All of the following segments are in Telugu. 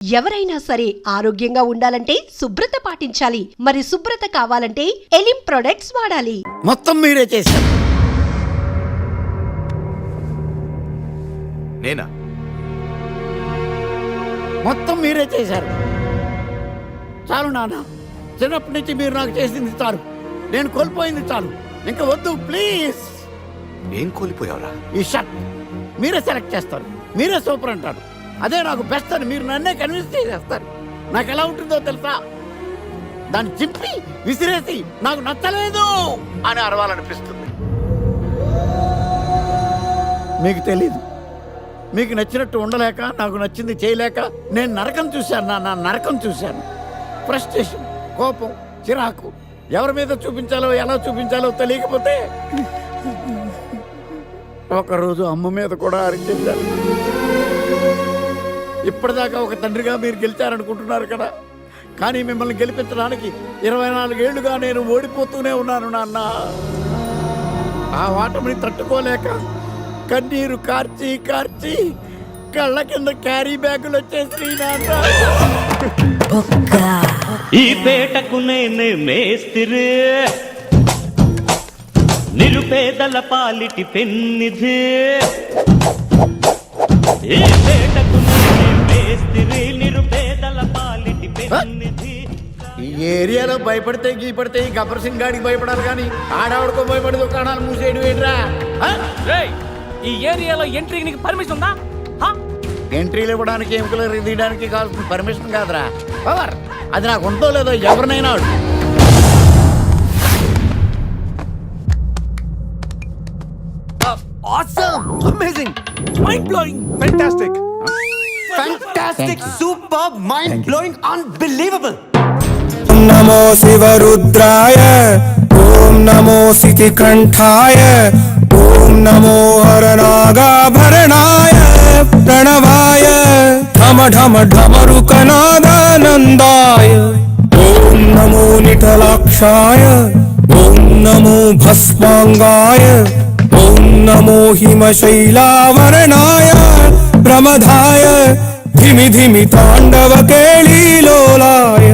ఎవరైనా సరే ఆరోగ్యంగా ఉండాలంటే శుభ్రత పాటించాలి. మరి శుభ్రత కావాలంటే ఎలిం ప్రొడక్ట్స్ వాడాలి. మొత్తం మీరే చేశారు. నేనా? మొత్తం మీరే చేశారు. చాలు నాన్న, చిన్నప్పటి నుంచి మీరు నాకు చేసింది చాలు. నేను కోల్పోయింది చాలు. ఇంకా వద్దు ప్లీజ్. ఏం కోల్పోయావురా? ఈ షర్ట్ మీరే సెలెక్ట్ చేస్తారు, మీరే సూపర్ అంటారు. అదే నాకు బెస్ట్ అని మీరు నన్నే కన్విన్స్ చేసేస్తారు. నాకు ఎలా ఉంటుందో తెలుసా? దాన్ని చింపి విసిరేసి నాకు నచ్చలేదు అని అరవాలనిపిస్తుంది. మీకు తెలీదు, మీకు నచ్చినట్టు ఉండలేక, నాకు నచ్చింది చేయలేక నేను నరకం చూశాను. నా నరకం చూశాను. ఫ్రస్ట్రేషన్, కోపం, చిరాకు, ఎవరి మీద చూపించాలో ఎలా చూపించాలో తెలియకపోతే ఒకరోజు అమ్మ మీద కూడా అరిచేశాను. ఇప్పటిదాకా ఒక తండ్రిగా మీరు గెలిచారనుకుంటున్నారు కదా, కానీ మిమ్మల్ని గెలిపించడానికి 24 ఏళ్లుగా నేను ఓడిపోతూనే ఉన్నాను నాన్న. ఆ ఓటమిని తట్టుకోలేక కన్నీరు కార్చి కార్చి కళ్ళ కింద క్యారీ బ్యాగులు వచ్చేసి నాన్న. ఈ పేటకు నేనే మేస్తిరి, నిరుపేదల పాలిటి పెన్నిధి. ఈ పేటకు నేనే మేస్తిరి, నిరుపేదల పాలిటి పెన్నిధి. ఈ ఏరియాలో భయపడితే గీపడితే ఈ గబ్బర్ సింగ్ గాడికి భయపడాలి, కానీ ఆడవాడికో భయపడి దుకాణాలు మూసేయడం ఏంట్రా? ఈ ఏరియాలో ఎంట్రీకి నీకు పర్మిషన్ ఉందా? ఎంట్రీలు ఇవ్వడానికి, ఎముకలు తీయడానికి కావాల్సిన పర్మిషన్ కాదురా, పవర్. అది నాకు ఉందో లేదో ఎవరినైనా అడుగు. Awesome! Amazing! Mind-blowing! Fantastic! Fantastic! Superb! Mind-blowing! Unbelievable! नमो शिवरुद्राय, ओम नमो सितिकंठाय, ओम नमो हरनागाभरणाय प्रणवाय, ढम ढम ढमरुकनादानन्दाय, ओम नमो निटलाक्षाय, ओम नमो भस्मांगाय, ओम नमो हिमशैलावरणाय प्रमदाय, धिमि धिमि तांडव केळीलोलाय.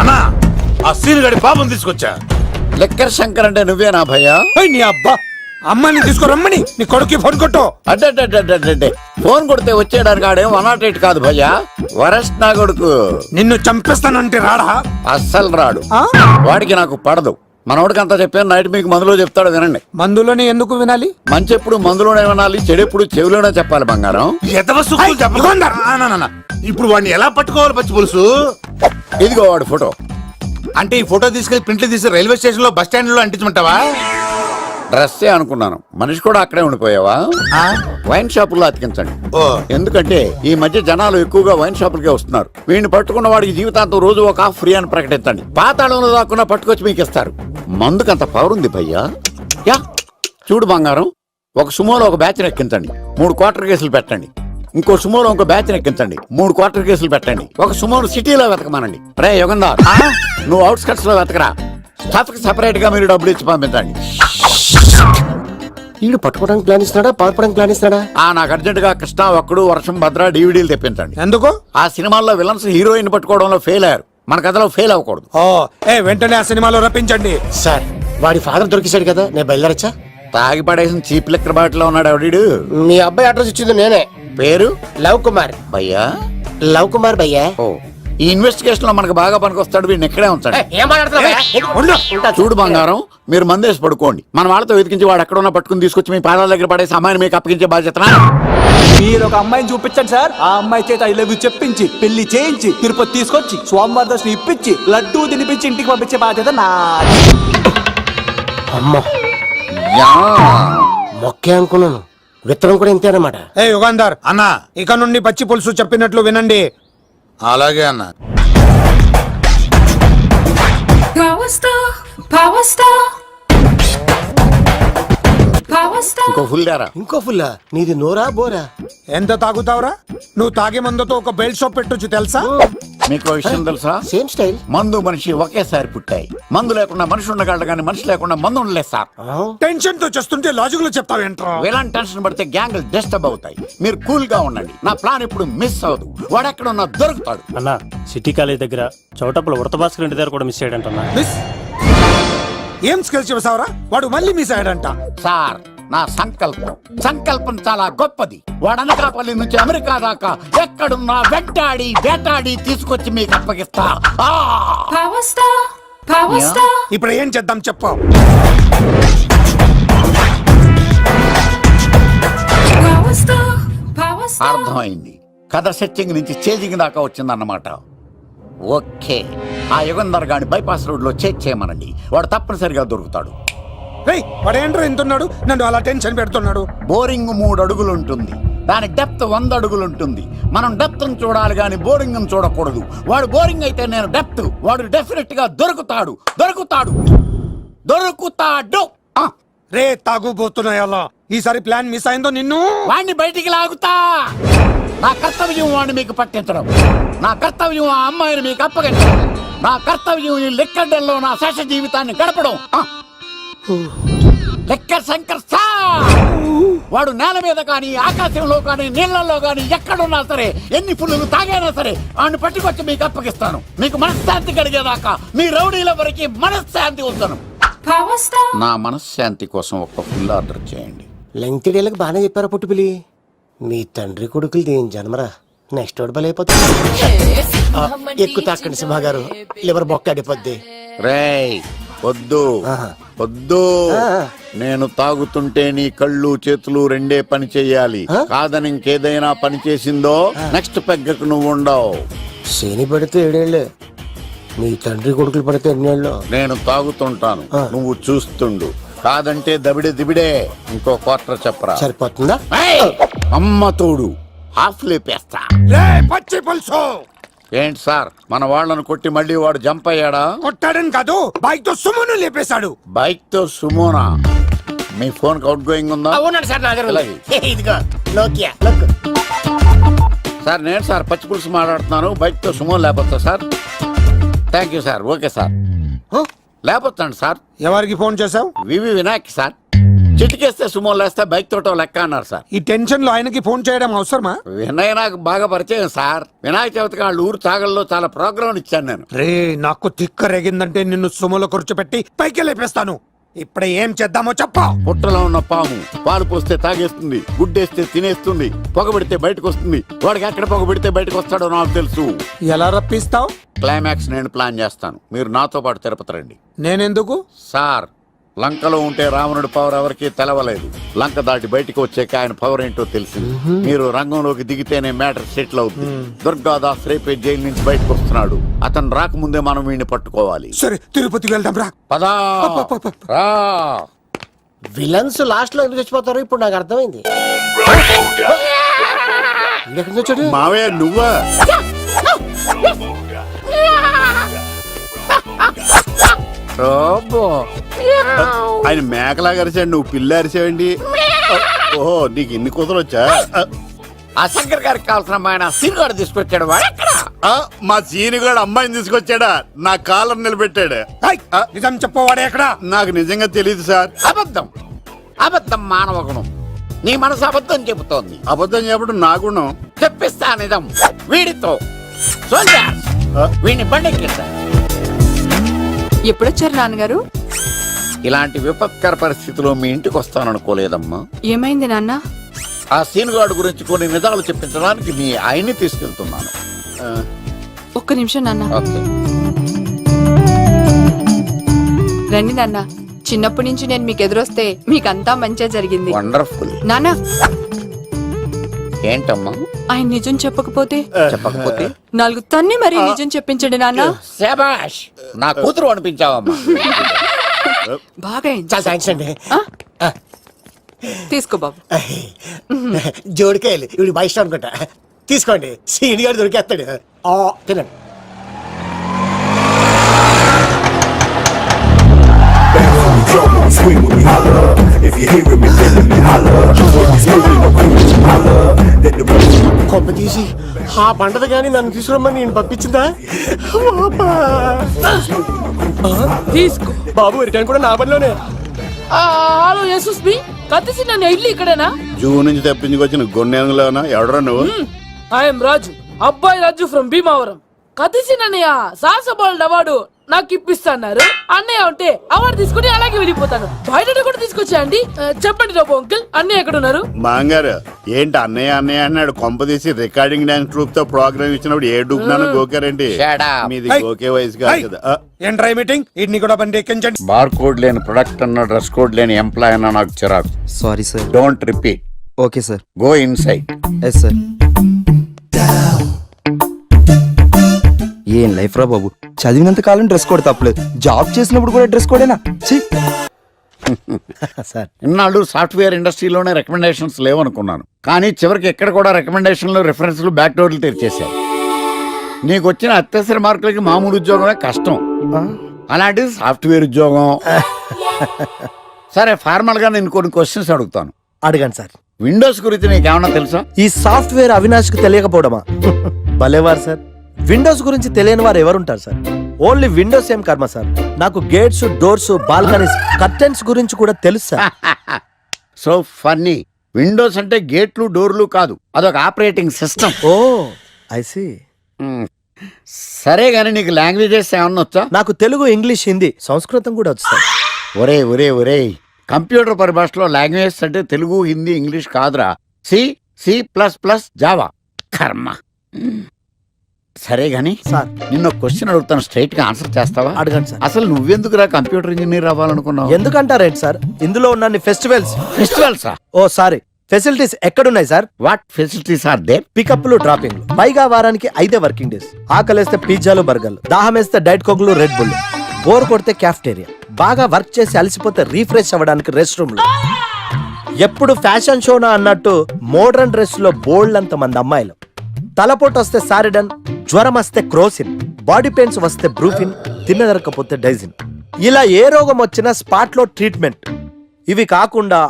అన్నా, ఆ సీన్ గడి పాపం తీసుకొచ్చా. లెక్కర్ శంకర్ అంటే నువ్వేనా భయ్యా? నీ అబ్బా, అమ్మని తీసుకురమ్మని నీ కొడుకు ఫోన్ కొట్టు. అడ్డే ఫోన్ కొడితే వచ్చేయడానికి ఆడేం 108 కాదు భయ్యా, వరస్ట్ నా కొడుకు. నిన్ను చంపేస్తానంటే రాడా? అస్సలు రాడు. వాడికి నాకు పడదు. మనోడికి అంతా చెప్పాను, నైట్ మీకు మందులో చెప్తాడు వినండి. మందులోనే ఎందుకు వినాలి? మంచి ఎప్పుడు మందులోనే వినాలి, చెడు ఎప్పుడు చెవిలోనే చెప్పాలి బంగారం. ఎదవ సుక్కులు చెప్పకుండా. ఇప్పుడు వాడిని ఎలా పట్టుకోవాలి పచ్చి పులుసు? ఇదిగో వాడు ఫోటో. అంటే ఈ ఫోటో తీసుకెళ్లి ప్రింట్లు తీసి రైల్వే స్టేషన్ లో బస్ స్టాండ్ లో అంటించమంటావా? డ్రెస్సే అనుకున్నాను, మనిషి కూడా అక్కడే ఉండిపోయావా? వైన్ షాపుల్లో అతికించండి. ఎందుకంటే ఈ మధ్య జనాలు ఎక్కువగా వైన్ షాపులకే వస్తున్నారు. వీడిని పట్టుకున్న వాడికి జీవితాంతం రోజు ఒక ఆఫ్ ఫ్రీ అని ప్రకటించండి. పాతాళంలో దాక్కున్నా పట్టుకొచ్చి మీకు ఇస్తారు. మందుకంత పవర్ ఉంది భయ్యా. యా చూడు బంగారం, ఒక సుమోలో ఒక బ్యాచ్ ఎక్కించండి, 3 క్వార్టర్ కేసులు పెట్టండి. ఇంకో సుమోలో ఇంకో బ్యాచ్ ఎక్కించండి, 3 క్వార్టర్ కేసులు పెట్టండి. ఒక సుమోను సిటీలో వెతకమానండి. రే యుగంధర్, నువ్వు అవుట్స్కట్స్ లో వెతకరా. స్టాఫ్ కి సెపరేట్ గా మీరు డబ్బులు ఇచ్చి పంపించండి. వీడు పట్టుకోవడానికి ప్లాన్ ఇస్తున్నాడా, పాల్పడానికి ప్లాన్ ఇస్తున్నాడా? నాకు అర్జెంట్ గా కృష్ణ, ఒక్కడు, వర్షం, భద్ర డివిడీలు తెప్పించండి. ఎందుకు? ఆ సినిమాల్లో విలన్స్ హీరోయిన్ పట్టుకోవడంలో ఫెయిల్ అయ్యారు, మన కథలో ఫెయిల్ అవ్వకూడదు. వెంటనే ఆ సినిమాలో రప్పించండి. సార్, వాడి ఫాదర్ దొరికేశాడు కదా, నేను బయలుదేరచ్చా? తాగి పడేసిన చీప్ లెక్కర్ బాటిలో ఉన్నాడు ఎవడీడు? మీ అబ్బాయి అడ్రస్ ఇచ్చింది నేనే. పేరు? లవ్ కుమార్ భయ్యా. లవ్ కుమార్ భయ్యా. ఓ, ఈ ఇన్వెస్టిగేషన్ లో మనకు బాగా పనికొస్తాడు. వీడిని ఎక్కడే ఉంచండి. చూడు బంగారం, మీరు మందేసి పడుకోండి. మన వాళ్ళతో వెతికించి వాడు ఎక్కడ ఉన్నా పట్టుకుని తీసుకొచ్చి మీ పాదాల దగ్గర పడేసి అమ్మాయిని మీకు అప్పగించే బాధ్యత. మీరు ఒక అమ్మాయిని చూపించండి సార్. ఆ అమ్మాయి చేత ఐ లవ్ యూ చెప్పించి, పెళ్లి చేయించి, తిరుపతి తీసుకొచ్చి, స్వామివారి దర్శనం ఇప్పించి, లడ్డూ తినిపించి ఇంటికి పంపించే బాధ్యత నాది. అమ్మా, మొక్కే అనుకున్నాను, విత్తనం కూడా ఇంతే అన్నమాట. యుగాంధర్ అన్నా, ఇక నుండి పచ్చి పులుసు చెప్పినట్లు వినండి. అలాగే అన్న. ఇంకో ఫుల్ దారా. ఇంకో ఫుల్లా? నీది నోరా బోరా? ఎంత తాగుతావురా? నువ్వు తాగే మందుతో ఒక బెల్ట్ షాప్ పెట్టొచ్చు తెలుసా? మీకు విషయం తెలుసా? Same style. మందు మనిషి ఒకేసారి పుట్టాయి. మందు లేకుండా మనిషి ఉండగలడు కానీ మనిషి లేకుండా మందు ఉండలేదు సార్. టెన్షన్ తో చేస్తుంటే లాజిక్ లో చెప్తావేంట్రా? ఇలాంటి టెన్షన్ పడితే గ్యాంగ్లు డిస్టర్బ్ అవుతాయి. మీరు కూల్ గా ఉండండి. నా ప్లాన్ ఇప్పుడు మిస్ అవ్వదు. వాడెక్కడ ఉన్నా దొరుకుతాడు. అన్నా సిటీ కాలేజ్ దగ్గర చౌటప్పుల వృత భాస్కర్ ఇంటి దగ్గర కూడా మిస్ అయ్యాడంటన్నా. మిస్ ఏం స్కిల్స్ చేసావరా? వాడు మళ్ళీ మిస్ అయ్యాడంట. సార్ నా సంకల్పం చాలా గొప్పది. వాడు అనకాపల్లి నుంచి అమెరికా దాకా ఎక్కడున్నా వెంటాడి వేటాడి తీసుకొచ్చి మీకు అప్పగిస్తా. ఇప్పుడు ఏం చేద్దాం చెప్పు. అర్థమైంది. కథ సెట్టింగ్ నుంచి చేజింగ్ దాకా వచ్చిందన్నమాట. ఓకే, ఆ యుగంధర్ గాని బైపాస్ రోడ్ లో చేజ్ చేయమనండి. వాడు తప్పనిసరిగా దొరుకుతాడు. రేయ్ వాడేంట్రా ఎంతున్నాడు? నన్ను అలా టెన్షన్ పెడుతున్నాడు. బోరింగ్ 3 అడుగులు ఉంటుంది. దాని డెప్త్ 100 అడుగులు ఉంటుంది. మనం డెప్త్ చూడాలి గాని బోరింగ్ చూడకూడదు. వాడు బోరింగ్ అయితే నేను డెప్త్. వాడు డెఫినెట్ గా దొరుకుతాడు. రే తాగుబోతున్నాయా? ఈసారి ప్లాన్ మిస్ అయిందో నిన్ను. వాడిని బయటికి లాగుతా. నా కర్తవ్యం వాడిని మీకు పట్టించడం. నా కర్తవ్యం ఆ అమ్మాయిని మీకు అప్పగించడం. నా కర్తవ్యం ఈ లెక్కడ్డల్లో నా శేష జీవితాన్ని గడపడం. లెక్క శంకర్ సార్. వాడు నేల మీద కానీ ఆకాశంలో కానీ నీళ్లలో కానీ ఎక్కడున్నా సరే, ఎన్ని ఫుల్లు తాగైనా సరే వాడిని పట్టుకొచ్చి మీకు అప్పగిస్తాను. మీకు మనశ్శాంతి కలిగేదాకా మీ రౌడీల వరకు మనశ్శాంతి ఉంచను. నా మనశ్శాంతి కోసం ఒక ఫుల్ ఆర్డర్ చేయండి. లెంగ్త్ డేలకు బాగానే చెప్పారా పుట్టుపిలి? మీ తండ్రి కొడుకులు దేని జన్మరా? నెక్స్ట్ వాడు బలైపోతుంది. ఎక్కువ తాకండి సింహ గారు, లివర్ బొక్క అడిపోద్ది. రేయ్ వద్దు వద్దు. నేను తాగుతుంటే నీ కళ్ళు చేతులు రెండే పని చెయ్యాలి. కాదని ఇంకేదైనా పని చేసిందో నెక్స్ట్ పెగ్గకు నువ్వు ఉండవు. శని పడితే 7 ఏళ్ళే, మీ తండ్రి కొడుకులు పడితే 2 ఏళ్ళు. నేను తాగుతుంటాను, నువ్వు చూస్తుండు. కాదంటే దబిడే దిబిడే. ఇంకో క్వార్టర్ చెప్పరా? సరిపోతుందా? ఏయ్! అమ్మ తోడు హాఫ్ లేపేస్తా. పచ్చి పులుసు. ఏంటి సార్, మన వాళ్ళను కొట్టి మళ్ళీ వాడు జంప్ అయ్యాడా? కొట్టాడని కాదు, బైక్ తో సుమను లేపేశాడు. బైక్ తో సుమోనా? మీ ఫోన్ అవుట్ గోయింగ్ ఉందా? అవునండి సార్, నా దగ్గర ఉంది. అలాగే. ఇదిగో నోకియా look. సార్ నేను సార్ పచ్చి పులుసు మాట్లాడుతున్నాను. బైక్ తో సుమో లేకపోతా sir? Thank you sir. Okay sir, లేకపోతాండి సార్. ఎవరికి ఫోన్ చేసావు? వివి వినాయక్ సార్. చిటికేస్తే సుమో లేస్తే బైక్ తోటో లెక్క అన్నారు సార్. ఈ టెన్షన్ లో ఆయనకి ఫోన్ చేయడం అవసరమా? వినయ్ నాకు బాగా పరిచయం సార్. వినాయక చవితికి వాళ్ళ ఊరు చాగల్లో చాలా ప్రోగ్రాం ఇచ్చాను నేను. రే నాకు తిక్క రేగిందంటే నిన్ను సుమలో కూర్చోపెట్టి పైకి లేపేస్తాను. ఇప్పుడు ఏం చేద్దామో చెప్పా. పుట్టలో ఉన్న పాము పాలు పోస్తే తాగేస్తుంది, గుడ్డేస్తే తినేస్తుంది, పొగబెడితే బయటకు వస్తుంది. వాడికి ఎక్కడ పొగబెడితే బయటకు వస్తాడో నాకు తెలుసు. ఎలా రప్పిస్తావు? క్లైమాక్స్ నేను ప్లాన్ చేస్తాను. మీరు నాతో పాటు తిరుపతి రండి. నేనెందుకు? సార్ లంకలో ఉంటే రావణుడి పవర్ ఎవరికి తెలవలేదు. లంక దాటి బయటకు వచ్చాక ఆయన పవర్ ఏంటో తెలిసింది. మీరు రంగంలోకి దిగితేనే మ్యాటర్ సెటిల్ అవుతుంది. దుర్గాదాస్ రేపే జైలు నుంచి బయటకు వస్తున్నాడు. అతను రాకముందే మనం వీడిని పట్టుకోవాలి. సరే తిరుపతి వెళ్దాం రా. పదా రా. విలన్స్ లాస్ట్ లో ఎందుకు చచ్చిపోతారు ఇప్పుడు నాకు అర్థమైంది. ఎక్కడి నుంచి వచ్చాడు? మావయ్య నువ్వా? ఆయన మేకలా అరిచాడు, నువ్వు పిల్ల అరిచావండి. ఓహో నీకు ఇన్ని కూతురు వచ్చా? ఆ శంకర్ గారికి కావాల్సిన అమ్మాయి సీనుగాడు తీసుకొచ్చాడు. మా సీనుగాడు అమ్మాయిని తీసుకొచ్చాడా? నా కాలం నిలబెట్టాడు. నిజం చెప్పవాడే ఎక్కడ? నాకు నిజంగా తెలియదు సార్. అబద్ధం అబద్ధం మానవ గుణం. నీ మనసు అబద్ధం చెబుతోంది. అబద్ధం చెప్పడం నా గుణం. చెప్పిస్తా నిజం వీడితో. వీడిని బండెక్కిస్తా. ఎప్పుడొచ్చారు నాన్నగారు? ఇలాంటి విపత్కర పరిస్థితిలో మీ ఇంటికి వస్తాననుకోలేదమ్మా. ఏమైంది నాన్న? ఆ సీనుగాడు గురించి కొన్ని నిజాలు చెప్పించడానికి మీ ఆయన్ని తీసుకెళ్తున్నాను. ఒక్క నిమిషం నాన్న. ఓకే. రండి నాన్న. చిన్నప్పటి నుంచి నేను మీకు ఎదురొస్తే మీకంతా మంచిగా జరిగింది. వండర్ఫుల్. నాన్న ఏంటమ్మా? ఆయన నిజం చెప్పకపోతే చెప్పకపోతే 4 తన్ని మరీ నిజం చెప్పించండి నాన్న. శభాష్, నా కూతురు అనిపించావమ్మా. బాగా చాలా థ్యాంక్స్ అండి. తీసుకో బాబు. జోడికాయలు ఇవి బాగా ఇష్టం అనుకుంటా. తీసుకోండి, సీని గారు దొరికేస్తాడు. తినండి. Swing when we holler. కొంప తీసి ఆ పంటది కానీ నన్ను తీసుకురమ్మని నేను పంపించిందా తీసుకో బాబు రిటర్న్ కూడా నా పనిలోనే. హలో యశస్ బి కత్తిసి నన్ను ఇల్లు ఇక్కడేనా జూ నుంచి తప్పించుకొచ్చిన గొన్నెంగులోనా ఎవడరా నువ్వు? ఐఎమ్ రాజు అబ్బాయి రాజు ఫ్రమ్ భీమావరం కత్తిసి నన్నయ్య సాహసబాల్ అవార్డు నాకు ఇప్పిస్తున్నారు. అన్నయ్య ఉంటే అవార్డు తీసుకుని అలాగే వెళ్ళిపోతాను. బయట కూడా తీసుకొచ్చా అండి. చెప్పండి రాబు అంకుల్ అన్నయ్య ఎక్కడ ఉన్నారు? మాంగారు ఏంటి అన్నయ్య అన్నయ్య అన్నాడు? కొంప తీసి రికార్డింగ్ డాన్స్ ట్రూప్ తో ప్రోగ్రామ్ ఇచ్చినప్పుడు ఏ డూబ్నాను గోకారండి? మీది గోకే వయసు కాదు కదా. ఏంట్రై మీటింగ్ ఇడ్ని కూడా బండి ఎక్కించండి. బార్ కోడ్ లేని ప్రొడక్ట్ అన్న, డ్రెస్ కోడ్ లేని ఎంప్లాయ్ అన్న నాకు చిరాకు. Sorry sir. Don't repeat. Okay sir. Go inside. Yes sir. ఏం లైఫ్ రా బాబు, చదివినంత కాలం డ్రెస్ కోడ్ తప్పలేదు, జాబ్ చేసినప్పుడు కూడా డ్రెస్ కోడేనా? సార్ ఇన్నాళ్ళు సాఫ్ట్వేర్ ఇండస్ట్రీలోనే రికమెండేషన్స్ లేవనుకున్నాను, కానీ చివరికి ఎక్కడ కూడా రికమెండేషన్లు, రిఫరెన్స్లు, బ్యాక్ డోర్లు తెరిచేశారు. నీకు వచ్చిన అత్యవసర మార్కులకి మామూలు ఉద్యోగమే కష్టం, అలాంటిది సాఫ్ట్వేర్ ఉద్యోగం. సరే, ఫార్మల్ గా నేను కొన్ని క్వశ్చన్స్ అడుగుతాను. అడగండి సార్. విండోస్ గురించి నీకేమన్నా తెలుసా? ఈ సాఫ్ట్వేర్ అవినాష్కి తెలియకపోవడమా? భలేవారు సార్. విండోస్ గురించి తెలియని వారు ఎవరుంటారు సార్? ఓన్లీ విండోస్ ఏం కర్మ సార్, నాకు గేట్స్, డోర్స్, బాల్కనీస్, కర్టెన్స్ గురించి కూడా తెలుసు సార్. So funny. విండోస్ అంటే గేట్లు, డోర్లు కాదు, అదొక operating system. Oh I see. సరే గానీ నీకు లాంగ్వేజెస్ ఏమన్నా వచ్చా? నాకు తెలుగు, ఇంగ్లీష్, హిందీ, సంస్కృతం కూడా వచ్చు సార్. ఒరే ఒరే ఒరే, కంప్యూటర్ పరిభాషలో లాంగ్వేజెస్ అంటే తెలుగు, హిందీ, ఇంగ్లీష్ కాదురా. C, C plus plus, Java. కర్మ. సరే గాని సార్ నిన్న క్వశ్చన్ అడుగుతాను, స్ట్రైట్ గా ఆన్సర్ చేస్తావా? అడగండి సార్. అసలు నువ్వెందుకురా కంప్యూటర్ ఇంజనీర్ అవ్వాలనుకున్నావు? ఎందుకంటారేంటి సార్, ఇందులో ఉన్న ఫెస్టివల్స్. ఫెస్టివల్సా? ఓ సారీ, ఫెసిలిటీస్ ఎక్కడున్నాయి sir? What facilities are there? పికప్లు, డ్రాపింగ్లు, పైగా వారానికి 5 వర్కింగ్ డేస్. ఆకలేస్తే పిజ్జాలు, బర్గర్లు, దాహం వేస్తే డైట్ కోక్లు, రెడ్ బుల్, బోర్ కొడితే క్యాఫ్టేరియా, బాగా వర్క్ చేసి అలసిపోతే రీఫ్రెష్ అవ్వడానికి రెస్ట్ రూమ్లు. ఎప్పుడు ఫ్యాషన్ షోనా అన్నట్టు మోడర్న్ డ్రెస్ లో బోల్డ్ అంత మంది అమ్మాయిలు. తలపోటు వస్తే సారిడన్, జ్వరం వస్తే క్రోసిన్, బాడీ పెయిన్స్ వస్తే బ్రూఫిన్, తిన్నదరకపోతే డైజిన్. ఇలా ఏ రోగం వచ్చినా స్పాట్ లో ట్రీట్మెంట్. ఇవి కాకుండా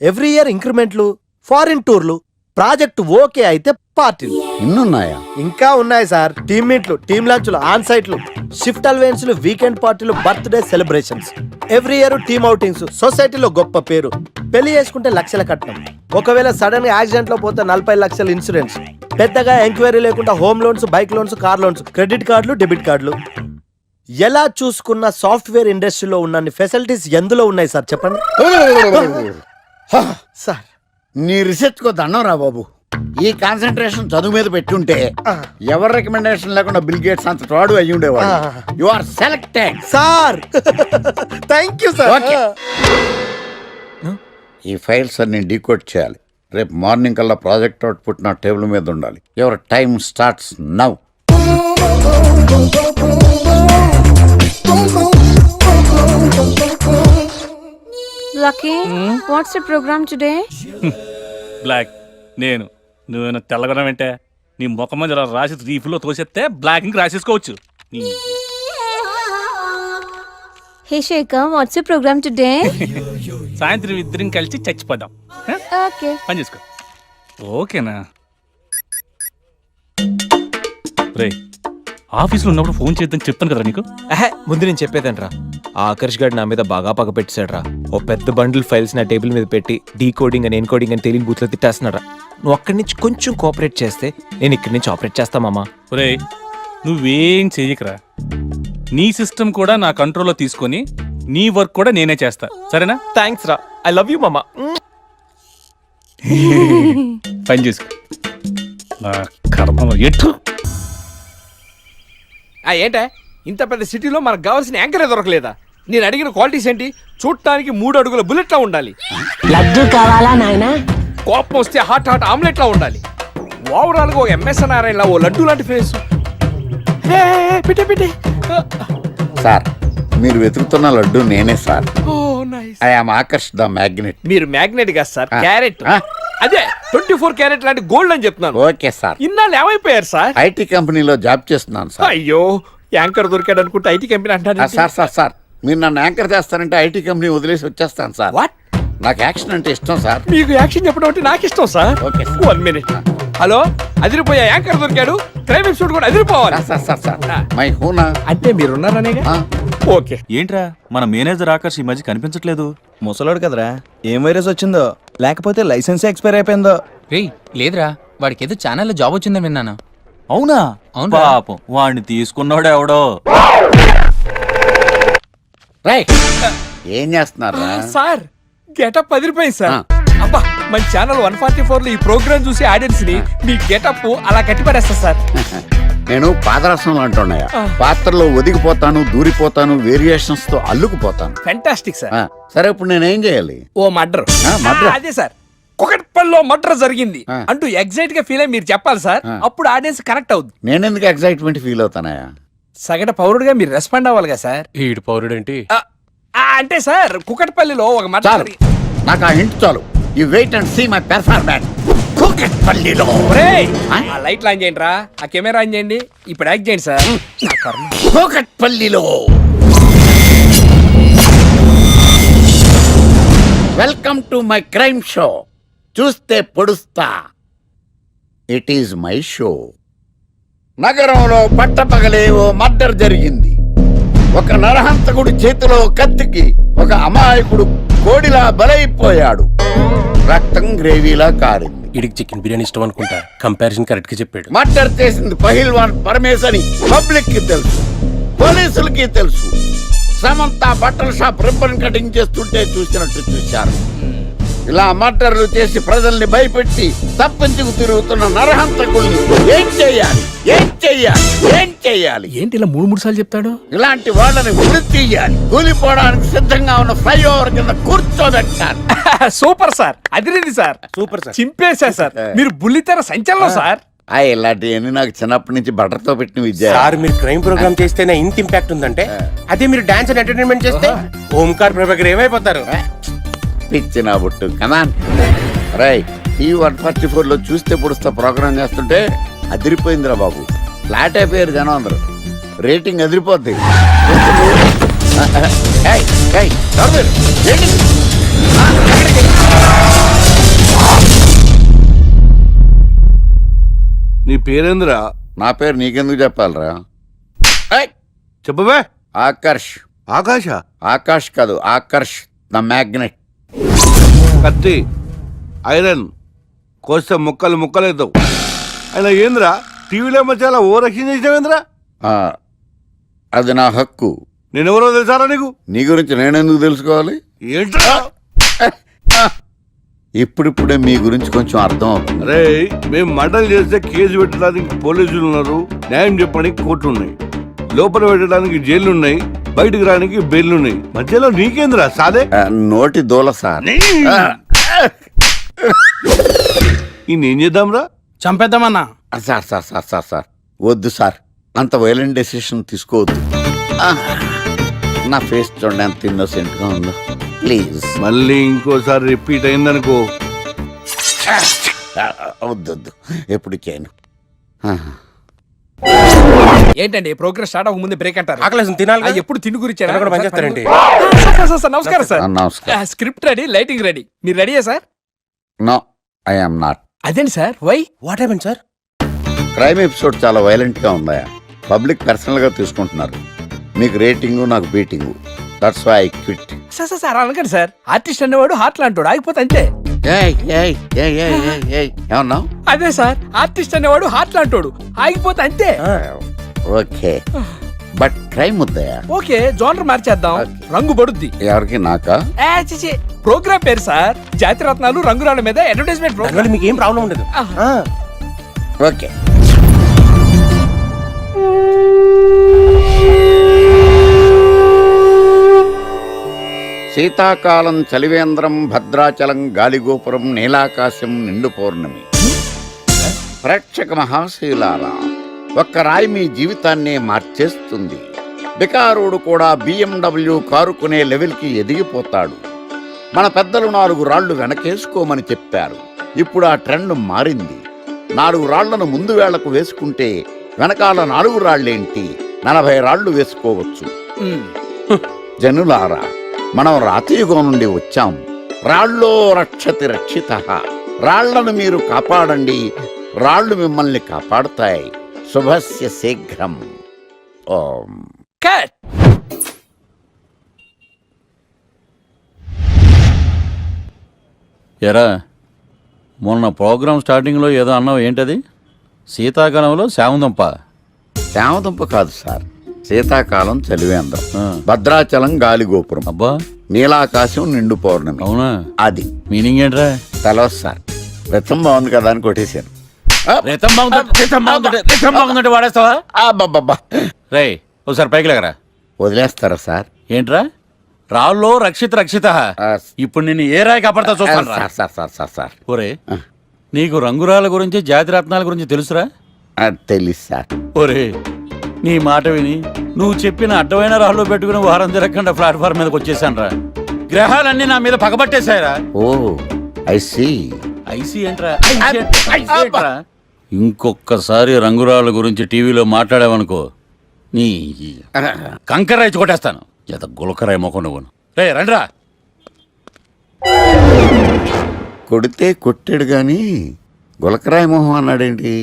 ఎవ్రీ ఇయర్ ఇంక్రిమెంట్లు, ఫారిన్ టూర్లు, ప్రాజెక్ట్ ఓకే అయితే పార్టీలు. ఇన్నున్నాయా? ఇంకా ఉన్నాయి సార్. టీమ్ మీట్లు, టీమ్ లంచ్లు, ఆన్ సైట్లు, షిఫ్ట్ అలవెన్స్లు, వీకెండ్ పార్టీలు, birthday celebrations, every year team outings, సొసైటీలో గొప్ప పేరు. పెళ్లి చేసుకుంటే లక్షల కట్నం, ఒకవేళ సడన్ గా యాక్సిడెంట్ లో పోతే 40 లక్షల ఇన్సూరెన్స్, పెద్దగా ఎంక్వైరీ లేకుండా home loans, bike loans, car loans, credit కార్డులు, డెబిట్ కార్డులు. ఎలా చూసుకున్న సాఫ్ట్వేర్ ఇండస్ట్రీలో ఉన్న ఫెసిలిటీస్ ఎందులో ఉన్నాయి సార్ చెప్పండి సార్. నీ రీసెర్చ్ కో దండం రా బాబు. ఈ కాన్సన్ట్రేషన్ చదువు మీద పెట్టుంటే ఎవరి రికమెండేషన్ లేకుండా బిల్ గేట్స్ అంత తోడు అయ్యి ఉండేవాడు. You are selected sir. Thank you sir. Okay, ఈ ఫైల్స్ అన్ని డీకోడ్ చేయాలి. రేపు మార్నింగ్ కల్లా ప్రాజెక్ట్ అవుట్పుట్ నా టేబుల్ మీద ఉండాలి. Your time starts now. Lucky, what's the program today? Black. నేను నువ్వేనా తెల్లగొన వెంటే నీ ముఖం మీద ఇలా రాసి రీఫ్లో తోసేస్తే బ్లాక్ ఇంక రాసేసుకోవచ్చు. Hey Shekhar, what's your program today? సాయంత్రం ఇద్దరం కలిసి చచ్చిపోదాం. Okay. పని చేసుకో. ఓకేనా? రే, ఆఫీస్లో ఉన్నప్పుడు ఫోన్ చేద్దని చెప్తాను కదా నీకు. ముందు నేను చెప్పేదంట్రా, ఆకర్ష్ గారు నా మీద బాగా పగపెట్టాడురా. ఓ పెద్ద బండిల్ ఫైల్స్ నా టేబుల్ మీద పెట్టి డీకోడింగ్ అని, ఎన్కోడింగ్ అని తెలియని బూత్లో తిట్టేస్తున్నారా. నువ్వు అక్కడి నుంచి కొంచెం కోఆపరేట్ చేస్తే నేను ఇక్కడి నుంచి ఆపరేట్ చేస్తా మామా. రే, నువ్వేం చెయ్యకరా. నీ సిస్టమ్ కూడా నా కంట్రోల్లో తీసుకొని నీ వర్క్ కూడా నేనే చేస్తా, సరేనా? థ్యాంక్స్ రా, ఐ లవ్ యూ మామా. పని చేసుకో. నా కర్మలో ఎట్టు. ఏంటే ఇంత పెద్ద సిటీలో మనకు కావాల్సిన యాంకరే దొరకలేదా? నేను అడిగిన క్వాలిటీస్ ఏంటి? చూడటానికి 3 అడుగుల బుల్లెట్లా ఉండాలి, లడ్డు కావాలా నాయనా? కోపం వస్తే హాట్ హాట్ ఆమ్లెట్లా ఉండాలి, ఓవరాల్ గా ఒక ఎంఎస్ నారాయణలా ఓ లడ్డు లాంటి ఫేస్. పిటే సార్, మీరు వెతుకుతున్న లడ్డు నేనే sir. Oh nice. I am Akarsh the magnet. మీరు మ్యాగ్నెట్ కాదు సార్, క్యారెట్. ఆ. అదే 24 క్యారెట్ లాంటి గోల్డ్ అని చెప్తున్నాను. Okay sir. ఇన్నాళ్ళు ఏమైపోయారు సార్? ఐటీ కంపెనీలో జాబ్ చేస్తున్నాను సార్. అయ్యో, యాంకర్ దొరికాడు అనుకుంటే ఐటీ కంపెనీ అంటారు. సార్ సార్ సార్, మీరు నన్ను యాంకర్ చేస్తారంటే ఐటీ కంపెనీ వదిలేసి వచ్చేస్తాను సార్. వాట్? నాకు యాక్షన్ అంటే ఇష్టం సార్. మీకు యాక్షన్ చెప్పడం అంటే నాకు ఇష్టం sir. Okay sir. 1 minute. Hello, అదిరిపోయా యాంకర్ దొరికాడు. క్రైమ్ ఎపిసోడ్ కూడా అదిరిపోవాలి. Sir my హూనా. అంటే మీరున్నారనేగా. ఓకే. ఏంట్రా మన మేనేజర్ ఆకర్ష్ ఈ మధ్య కనిపించట్లేదు. ముసలోడు కదరా, ఏం వైరస్ వచ్చిందో లేకపోతే లైసెన్స్ ఎక్స్పైర్ అయిపోయిందో. రేయ్ లేదురా, వాడికి ఏదో ఛానల్లో జాబ్ వచ్చిందని విన్నాను. అవునా? అవునురా. పాపం వాడిని తీసుకున్నాడు ఎవడో. రైట్, ఏం చేస్తున్నారా? సార్ గెటప్ అదిరిపోయింది సార్. ఆ. అబ్బా, మన ఛానల్ 144 లో ఈ ప్రోగ్రామ్ చూసి ఆడియన్స్ ని మీ గెటప్ అలా కట్టిపడేస్తా సార్. నేను పాదరసం అంటున్నాయా, పాత్రలో ఒదిగిపోతాను, దూరిపోతాను, వేరియేషన్స్ తో అల్లుకుపోతాను. Fantastic sir. సరే ఇప్పుడు నేనేం చేయాలి? ఓ మర్డర్. murder? అదే సార్, కుకట్పల్లిలో మర్డర్ జరిగింది ఆ. అంటూ ఎగ్జైట్ గా ఫీల్ అయ్యి మీరు చెప్పాలి సార్. ఆ. అప్పుడు ఆడియన్స్ కనెక్ట్ అవుద్ది. నేనెందుకు ఎక్సైట్మెంట్ ఫీల్ అవుతానయా? సగట పౌరుడుగా మీరు రెస్పాండ్ అవ్వాలిగా సార్. ఈడు పౌరుడేంటి? అంటే సార్ కుకట్పల్లిలో ఒక మర్డర్ చాలు, నాకు ఆ హింట్ చాలు. You wait and see my performance. కూకట్పల్లిలో ఆ లైట్ ఆన్ చేయండి రా, ఆ కెమెరా ఆన్ చేయండి, ఇప్పుడు యాక్ట్ చేయండి సార్. నా కర్మ. కూకట్పల్లిలో welcome to my crime show. చూస్తే పొడుస్తా, ఇట్ ఈజ్ మై షో. నగరంలో పట్టపగలే ఓ మర్డర్ జరిగింది. ఒక నరహంతకుడి చేతిలో కత్తికి ఒక అమాయకుడు కోడిలా బలైపోయాడు. రక్తం గ్రేవీలా కారింది. ఈడికి చికెన్ బిర్యానీ ఇష్టం అనుకుంటా. కంపారిజన్ కరెక్ట్ గా చెప్పాడు. మర్డర్ చేసింది పహిల్వాన్ పరమేశ్ అని పబ్లిక్ కి తెలుసు, పోలీసులకి తెలుసు. సమంత బట్టల షాప్ రిబ్బన్ కటింగ్ చేస్తుంటే చూసినట్టు చూశారు. ఇలా మర్డర్లు చేసి ప్రజల్ని భయపెట్టి తప్పించుకు తిరుగుతున్న నరహంతకుల్ని ఏం చెయ్యాలి, ఏం చెయ్యాలి, ఏం చెయ్యాలి? ఏంటి ఇలా 3 సార్లు చెప్తాడు? ఇలాంటి వాళ్ళని ఉరి తీయాలి. కూలిపోవడానికి సిద్ధంగా ఉన్న ఫ్లైఓవర్ కింద కూర్చోబెట్టాలి. సూపర్ సార్, అదిరింది సార్. Super sir. చింపేశా సార్, మీరు బుల్లితెర సంచలనం సార్. ఇలాంటివన్నీ నాకు చిన్నప్పటి నుంచి బట్టర్తో పెట్టిన విద్య. సార్ మీరు క్రైమ్ ప్రోగ్రామ్ చేస్తేనే ఇంత ఇంపాక్ట్ ఉందంటే, అదే మీరు డాన్స్ అండ్ ఎంటర్టైన్మెంట్ చేస్తే ఓంకార్ ప్రభాకర్ ఏమైపోతారు? పిచ్చిన బుట్టు కమాన్. రైట్, ఈ 144 లో చూస్తే పొడుస్తా ప్రోగ్రామ్ చేస్తుంటే అదిరిపోయిందిరా బాబు. ఫ్లాట్ అయిపోయారు జనం అందరూ. రేటింగ్ అదిరిపోద్ది. ఏయ్, ఏయ్, ఎవరు మీరు? ఏంటి? నీ పేరేంద్రా? నా పేరు నీకెందుకు చెప్పాలరా? ఏయ్, చెప్పవే. ఆకర్ష్. ఆకాశ? ఆకాష్ కాదు, ఆకర్ష్ ద మ్యాగ్నెట్. కత్తి, ఐరన్ కోస్తే ముక్కలు ముక్కలేద్దావు. అయినా ఏంద్రా టీవీలో మధ్య ఓ రక్షణ చేసినావేంద్రా? అది నా హక్కు. నేనెవరో తెలుసారా నీకు? నీ గురించి నేనెందుకు తెలుసుకోవాలి? ఏంట్రా? ఇప్పుడిప్పుడే మీ గురించి కొంచెం అర్థం అవుతుంది. అరే, మేము మర్డర్ చేస్తే కేసు పెట్టడానికి పోలీసులు ఉన్నారు, న్యాయం చెప్పడానికి కోర్టులు ఉన్నాయి, లోపల పెట్టడానికి జైలు ఉన్నాయి, బయటకు రానికి బెయిల్ ఉన్నాయి. మధ్యలో నీకేంద్రా సాదే? నోటి దూల సార్. ఈయనేం చేద్దాంరా? చంపేద్దామన్నా. Sir sir sir sir sir వద్దు సార్, అంత వైలెంట్ డెసిషన్ తీసుకోవద్దు. నా ఫేస్ చూడండి ఎంత ఇన్నోసెంట్ గా ఉందో. ప్లీజ్ మళ్ళీ ఇంకోసారి రిపీట్ అయిందనుకో. వద్దొద్దు, ఎప్పుడు చేయను. ఏంటండి ప్రోగ్రెస్ స్టార్ట్ అవ్వక ముందే బ్రేక్ అంటారు? ఆకలేసం తినాలి. ఎప్పుడు తిని గురించి కూడా పనిచేస్తారండి. నమస్కారం సార్. నమస్కారం. స్క్రిప్ట్ రెడీ, లైటింగ్ రెడీ, మీరు రెడీయా sir? No, I am not. అదేంటి sir, why? What happened sir? Crime episode చాలా వైలెంట్ గా ఉందా? పబ్లిక్ పర్సనల్ గా తీసుకుంటున్నారు. మీకు రేటింగ్, నాకు beating. That's why I quit. Sir sir సార్ అనకండి సార్. ఆర్టిస్ట్ అనేవాడు హార్ట్ లాంటోడు, ఆగిపోతే అంతే. ఏమన్నా? అదే సార్, ఆర్టిస్ట్ అనేవాడు హార్ట్ లాంటోడు, ఆగిపోతే అంతే. ఓకే, బట్ క్రైమ్ వద్దయా? ఓకే, జోనర్ మార్చేద్దాం, రంగు పడుద్ది. ఎవరికి? నాకా? ప్రోగ్రామ్ పేరు సార్ జాతి రత్నాలు రంగురాళ్ళ మీద అడ్వర్టైజ్మెంట్ ప్రోగ్రామ్. మీకు ఏం ప్రాబ్లం ఉండదు. ఓకే. శీతాకాలం చలివేంద్రం, భద్రాచలం గాలిగోపురం, నీలాకాశం, నిండు పౌర్ణమి. ప్రేక్షక మహాశయులారా, ఒక్క రాయి మీ జీవితాన్నే మార్చేస్తుంది. బికారుడు కూడా BMW కారు కొనే లెవెల్కి ఎదిగిపోతాడు. మన పెద్దలు 4 రాళ్లు వెనకేసుకోమని చెప్పారు. ఇప్పుడు ఆ ట్రెండ్ మారింది. 4 రాళ్లను ముందు వేళ్లకు వేసుకుంటే వెనకాల 4 రాళ్లేంటి 40 రాళ్లు వేసుకోవచ్చు. జనులారా, మనం రాతియుగం నుండి వచ్చాం. రాళ్ళో రక్షతి రక్షిత. రాళ్లను మీరు కాపాడండి, రాళ్ళు మిమ్మల్ని కాపాడుతాయి. శుభస్య శీఘ్రం. ఓం. కట్. ఎరా, మొన్న ప్రోగ్రామ్ స్టార్టింగ్లో ఏదో అన్నావు, ఏంటది? శీతాకాలంలో శామందంప. శామదుంప కాదు సార్, శీతాకాలం చలివేంద్రం, భద్రాచలం గాలి గోపురం, అబ్బా, నీలాకాశం నిండు పౌర్ణమి. అవునా? అది మీనింగ్ ఏంట్రా? తెలవదు సార్, రతం బాగుంది కదా అని కొట్టేశాను. రితం బాగుందంటే వాడేస్తావా? అబ్బబ్బబ్బా. రే, ఒకసారి పైకి లేకరా. వదిలేస్తారా సార్? ఏంట్రా? రాళ్ళో రక్షిత. ఇప్పుడు నిన్ను ఏ రాయి కాపాడతా చూస్తాను. Sir sir sir sir sir ఒరే, నీకు రంగురాల గురించి, జాతి రత్నాల గురించి తెలుసురా? తెలీదు సార్. ఒరే, నీ మాట విని నువ్వు చెప్పిన అడ్డమైన రాళ్ళు పెట్టుకుని వారం తిరగకుండా ప్లాట్ఫామ్ మీదకి వచ్చేసాను రా. గ్రహాలన్నీ నా మీద పగబట్టేశాయరా. ఓ ఐ సీ. ఐసీ ఏంట్రా? ఐసీ ఏంట్రా? ఇంకొక్కసారి రంగురాళ్ళ గురించి టీవీలో మాట్లాడావనుకో, నీ కంకర్రాయి కొట్టేస్తాను. ఎంత గులకరాయి మొక్క నువ్వు. రే రండ్రా. కొడితే కొట్టాడు గాని గులకరాయి మొహం అన్నాడేంటి?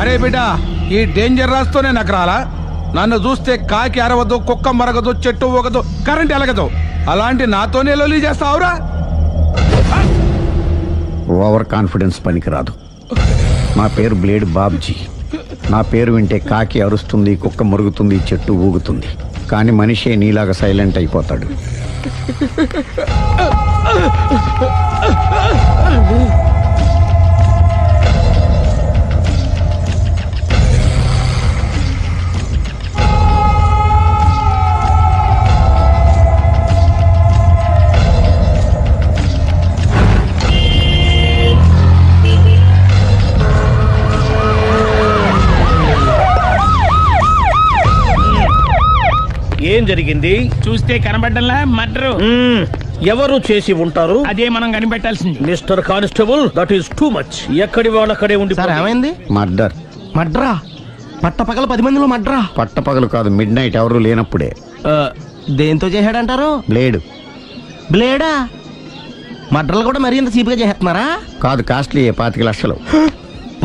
అరే బిడ్డ, ఈ డేంజర్ రాస్తూనే నాకు రాలా? నన్ను చూస్తే కాకి అరవదు, కుక్క మరగదు, చెట్టు ఊగదు, కరెంట్ ఎలగదు. అలాంటి నాతోనే లొల్లి చేస్తావురా? ఓవర్ కాన్ఫిడెన్స్ పనికిరాదు. నా పేరు బ్లేడ్ బాబ్జీ. నా పేరు వింటే కాకి అరుస్తుంది, కుక్క మురుగుతుంది, చెట్టు ఊగుతుంది, కానీ మనిషే నీలాగా సైలెంట్ అయిపోతాడు. ఏం జరిగింది? చూస్తే కనబడ్డంలా మర్డరు. ఎవరు చేసి ఉంటారు? అదే మనం కనిపెట్టాల్సింది. Mister constable, that is too much. ఎక్కడి వాళ్ళక్కడే ఉండి. ఏమైంది? మర్డర్. మడ్రా? పట్టపగల 10 మందిలో మడ్రా? పట్టపగలు కాదు, మిడ్ నైట్ ఎవరు లేనప్పుడే. దేంతో చేశాడంటారు? బ్లేడ్. బ్లేడా? మడ్రలు కూడా మరీ ఇంత చీప్గా చేస్తున్నారా? కాదు, కాస్ట్లీ 25 లక్షలు.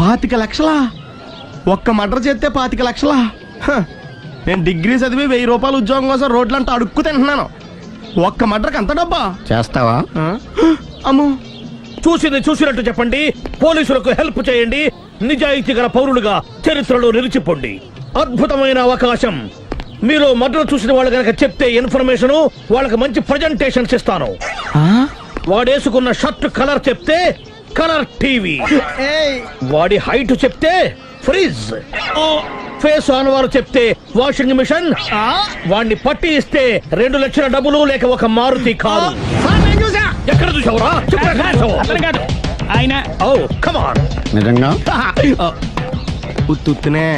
25 లక్షలా? ఒక్క మడ్ర చేస్తే 25 లక్షలా? నేను డిగ్రీ చదివి 1000 రూపాయలు ఉద్యోగం కోసం రోడ్లంతా అడుక్కు తింటున్నాను. ఒక్క మడ్రకు అంత డబ్బా? చేస్తావా? అమ్మో. చూసినట్టు చెప్పండి. పోలీసులకు హెల్ప్ చేయండి. నిజాయితీ గల పౌరులుగా చరిత్రలో నిలిచిపోండి. అద్భుతమైన అవకాశం. మీరు మర్డర్ చూసిన వాళ్ళు కనుక చెప్తే ఇన్ఫర్మేషన్, వాళ్ళకి మంచి ప్రజెంటేషన్స్ ఇస్తాను. వాడేసుకున్న షర్ట్ కలర్ చెప్తే కలర్ టీవీ, వాడి హైట్ చెప్తే ఫ్రిజ్, ఫేస్ ఆన్ వారు చెప్తే వాషింగ్ మిషన్, వాడిని పట్టి ఇస్తే 2 లక్షల డబ్బులు లేక ఒక మారుతి కారు. ఎక్కడ చూసావురా? ఆయన నిజంగా? ఉత్తునే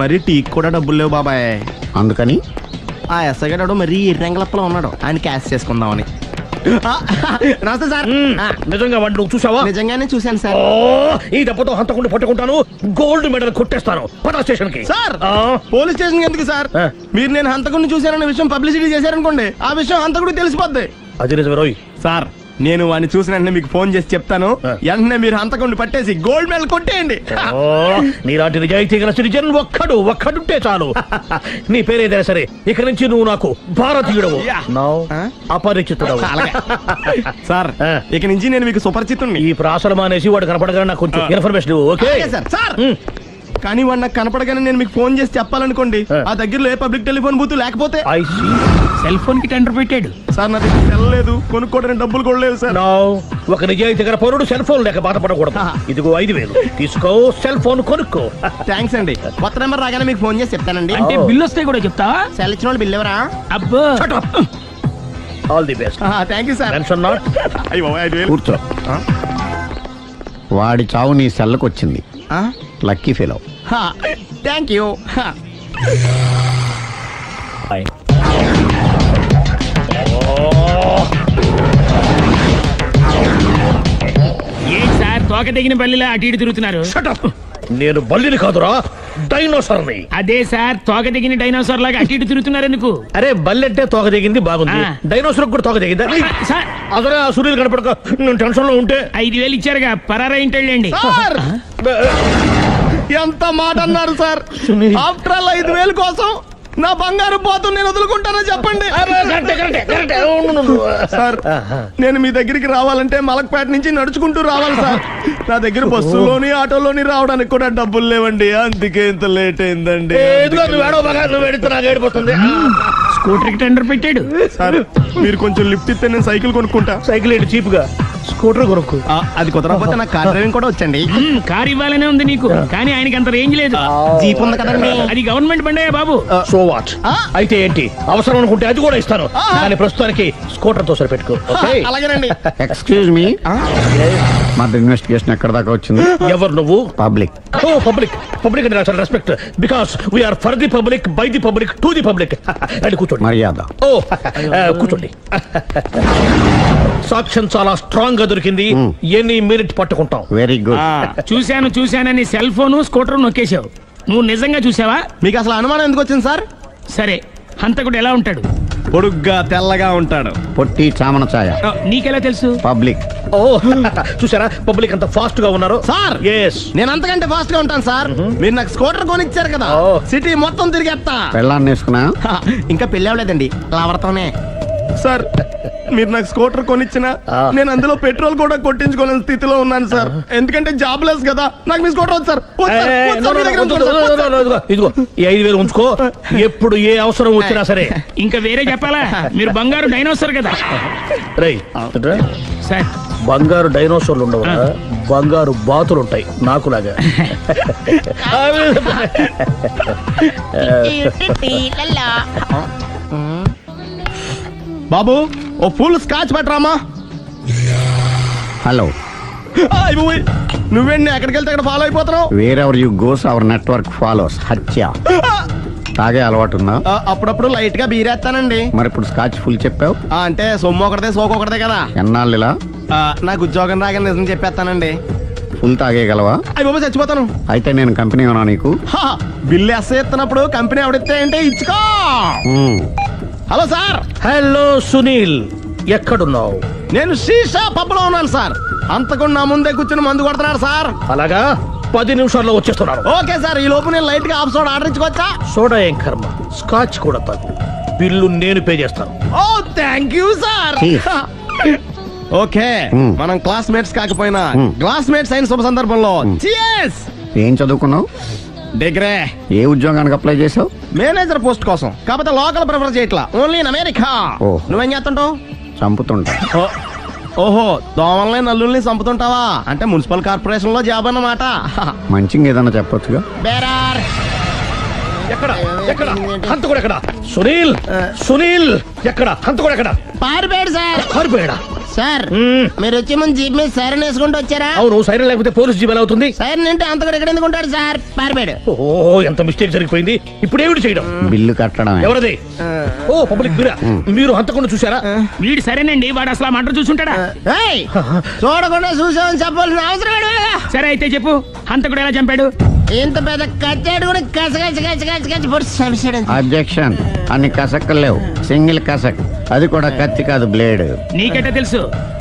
మరి టీకి కూడా డబ్బులు లేవు బాబాయ్. అందుకని ఆ ఎస్ఐ గారు మరీ ఎర్రంగలప్పలో ఉన్నాడు, ఆయన క్యాష్ చేసుకుందామని. నమస్తే సార్. నిజంగా వాడిని నువ్వు చూసావా? నిజంగానే చూశాను సార్. ఈ దెబ్బతో హంతకుండా పట్టుకుంటాను, గోల్డ్ మెడల్ కొట్టేస్తాను. పటా స్టేషన్ కి. సార్, పోలీస్ స్టేషన్ ఎందుకు సార్? మీరు నేను హంతకుడిని చూశానన్న విషయం పబ్లిసిటీ చేశారనుకోండి, ఆ విషయం హంతకుడికి తెలిసిపోద్ది. అది నిజమే రోయ్. సార్, నేను వాడిని చూసిన వెంటనే మీకు ఫోన్ చేసి చెప్తాను. వెంటనే మీరు హంతకుడిని పట్టేసి గోల్డ్ మెడల్ కొట్టేయండి. నీలాంటి నిజాయితీ గల సిటిజన్ ఒక్కడుంటే చాలు. నీ పేరేదైనా సరే, ఇక నుంచి నువ్వు నాకు భారతీయుడవు, అపరిచితుడవు. సార్, ఇక నుంచి నేను మీకు సుపరిచితుడిని. ఈ ప్రాసలు మానేసి వాడు కనపడగా నాకు కొంచెం ఇన్ఫర్మేషన్. Okay sir. కానీ వాడు నాకు కనపడగానే నేను మీకు ఫోన్ చేసి చెప్పాలనుకోండి, ఆ దగ్గరలో ఏ పబ్లిక్ టెలిఫోన్ బూత్ లేకపోతే. సెల్ ఫోన్ కి టెండర్ పెట్టాడు. సార్, నా దగ్గర వెళ్ళలేదు, కొనుక్కోవడానికి డబ్బులు కూడా లేదు సార్. ఒక నిజాయితీ గల పౌరుడు సెల్ ఫోన్ లేక బాధపడకూడదు. ఇదిగో 5000 తీసుకో, సెల్ ఫోన్ కొనుక్కో. థ్యాంక్స్ అండి. కొత్త నెంబర్ రాగానే మీకు ఫోన్ చేసి చెప్తానండి. అంటే బిల్ వస్తే కూడా చెప్తా? సెల్ ఇచ్చిన వాళ్ళు బిల్ ఎవరా? అబ్బో. All the best. Thank you sir. Tension not. కూర్చో. వాడి చావు నీ సెల్లకు వచ్చింది. Lucky fellow. Thank you. ఏం సార్, తోక తెగిన బల్లిలా అటు ఇటు తిరుగుతున్నారు? నేను బల్లిని కాదురా, డైనోసార్ ని. అదే సార్ తోక దిగిన డైనోసార్ లాగా అటు ఇటు తిరుగుతున్నారు ఎందుకు? అరే బల్లెట్టే తోక దిగింది బాగుంది, డైనోసార్ కూడా తోక దిగిందా? సార్ అదరే ఆ సూర్యులు కనపడక నేను టెన్షన్ లో ఉంటే 5,000 ఇచ్చారుగా పరారా ఇంటండి. ఎంత మాట అన్నారు సార్? ఆఫ్టర్ ఆల్ 5,000 కోసం నా బంగారు పోతు నేను వదులుకుంటానో చెప్పండి సార్. నేను మీ దగ్గరికి రావాలంటే మలక్పేట నుంచి నడుచుకుంటూ రావాలి సార్. నా దగ్గర బస్సులోని ఆటోలోని రావడానికి కూడా డబ్బులు లేవండి, అందుకే ఇంత లేట్ అయిందండి. స్కూటర్ కి టెండర్ పెట్టాడు సార్. మీరు కొంచెం లిఫ్ట్ ఇస్తే నేను సైకిల్ కొనుక్కుంటా. సైకిల్ ఏంటి చీప్ గా, స్కూటర్ కొనుక్కు. అది కుదరకపోతే నాకు కార్ డ్రైవింగ్ కూడా వచ్చండి. కారు ఇవ్వాలనే ఉంది నీకు, కానీ ఆయనకి అంత రేంజ్ లేదు. జీప్ ఉంది కదండి. అది గవర్నమెంట్ బండే బాబు. So what? అయితే ఏంటి, అవసరం అనుకుంటే అది కూడా ఇస్తాను, కానీ ప్రస్తుతానికి స్కూటర్ తో సరిపెట్టుకో. అలాగేనండి. ఎక్స్క్యూజ్ మీ, మా ఇన్వెస్టిగేషన్ ఎక్కడ దాకా వచ్చింది? ఎవరు నువ్వు? పబ్లిక్. ఓ పబ్లిక్. పబ్లిక్ అంటే నాకు respect, because we are for the public, by the public, to the public. అని కూర్చోండి. మర్యాద. ఓ కూర్చోండి. సాక్ష్యం చాలా స్ట్రాంగ్ గా దొరికింది, ఎన్ని మినిట్ పట్టుకుంటాం. Very good. చూశానని సెల్ ఫోన్ స్కూటర్ నొక్కేశావు. నువ్వు నిజంగా చూసావా? మీకు అసలు అనుమానం ఎందుకు వచ్చింది సార్? సరే, హంతకుడు ఎలా ఉంటాడు? పొడుగ్గా తెల్లగా ఉంటాడు. పొట్టి చామన ఛాయ. నీకెలా తెలుసు? పబ్లిక్. ఓ చూసారా పబ్లిక్ అంత ఫాస్ట్ గా ఉన్నారు సార్. ఎస్, నేను అంతకంటే ఫాస్ట్ గా ఉంటాను సార్. మీరు నాకు స్కూటర్ కొనిచ్చారు కదా, సిటీ మొత్తం తిరిగేస్తా. పెళ్ళాన్ని వేసుకున్నా? ఇంకా పెళ్లి అవ్వలేదండి, లావర్తోనే. సార్ మీరు నాకు స్కూటర్ కొనిచ్చిన నేను అందులో పెట్రోల్ కూడా కొట్టించుకోలేని స్థితిలో ఉన్నాను సార్. ఎందుకంటే జాబ్ లెస్ కదా, నాకు మీ స్కూటర్ వద్దు సార్. ఇదిగో ఈ 5,000 ఉంచుకో, ఎప్పుడు ఏ అవసరం వచ్చినా సరే. ఇంకా వేరే చెప్పాలా? మీరు బంగారు డైనోసార్ కదా. రై సార్, బంగారు డైనోసార్లు ఉండవు, బంగారు బాతులు ఉంటాయి నాకులాగా. బాబు ఓ ఫుల్ స్కాచ్ పెట్టరామా. హలో. నువ్వేంటి ఎక్కడికి వెళ్తే అక్కడ ఫాలో అయిపోతున్నావు? Wherever you goes our network follows. హత్య. తాగే అలవాటు ఉందా? అప్పుడప్పుడు లైట్ గా బీరేస్తానండి. మరి ఇప్పుడు స్కాచ్ ఫుల్ చెప్పావు అంటే సొమ్ము ఒకటిదే సోకు ఒకటిదే కదా. ఎన్నాళ్ళు ఇలా? నాకు ఉద్యోగం రాగానే నిజం చెప్పేస్తానండి. ఫుల్ తాగేయగలవా? అయ్యి బాబు చచ్చిపోతాను. అయితే నేను కంపెనీ ఉన్నా నీకు? బిల్లు ఎస్ ఎత్తినప్పుడు కంపెనీ ఎవడితే అంటే ఇచ్చుకో. Hello sir. హలో సునీల్, ఎక్కడున్నావు? నేను శీషా పబ్లో ఉన్నాను సార్. అంతకుండా నా ముందే కూర్చుని మందు కొడుతున్నాడు సార్. అలాగా, 10 నిమిషాల్లో వచ్చేస్తున్నాను. Okay sir. ఈ లోపు నేను లైట్ గా హాఫ్ సోడా ఆర్డర్ ఇచ్చుకోవచ్చా? సోడా ఏం కర్మ, స్కాచ్ కూడా తాగు. బిల్లు నేను పే చేస్తాను. ఓ థ్యాంక్ యూ సార్. ఓకే, మనం క్లాస్మేట్స్ కాకపోయినా క్లాస్మేట్స్ అయిన శుభ సందర్భంలో cheers. ఏం చదువుకున్నావు? డిగ్రీ. ఏ ఉద్యోగానికి అప్లై చేసావు? మేనేజర్ పోస్ట్ కోసం, కాకపోతే లోకల్ ప్రిఫర్ చేయట్లా, ఓన్లీ ఇన్ అమెరికా. నువ్వేం చేస్తుంటావు? చంపుతుంటా. ఓహో, దోమల్ని నల్లుల్ని చంపుతుంటావా? అంటే మున్సిపల్ కార్పొరేషన్ లో జాబ్ అన్నమాట. మంచిగా ఏదన్నా చెప్పొచ్చుగా. బేరార్. ఎక్కడ ఎక్కడ హంతకుడు ఎక్కడ? సునీల్, సునీల్ ఎక్కడ? హంతకుడు ఎక్కడ? పారిపోయాడు సార్. పారిపోయాడా? సార్ మీరు వచ్చే ముందు జీప్ మీద సైరన్ వేసుకుంటూ వచ్చారా? అవును, సైరన్ లేకపోతే పోలీస్ జీవన్ అవుతుంది. సైరన్ అంటే అంత కూడా ఎక్కడ ఎందుకు ఉంటాడు సార్? పారిపోయాడు. ఓ ఎంత మిస్టేక్ జరిగిపోయింది. ఇప్పుడు ఏమిటి చేయడం? బిల్లు కట్టడం. ఎవరది? ఓ పబ్లిక్ మీరా? మీరు హంతకుండా చూసారా? వీడు సరేనండి, వాడు అసలు మంట చూసుంటాడా? చూడకుండా చూసామని చెప్పాల్సిన అవసరం లేదు. సరే అయితే చెప్పు, హంతకుడు ఎలా చంపాడు? ఇంత పెద్ద కచ్చాడు కూడా కసగచ్చి అబ్జెక్షన్. అన్ని కసక్కలు లేవు, సింగిల్ కసక్. అది కూడా కత్తి కాదు, బ్లేడ్. నీకెట్టా తెలుసు?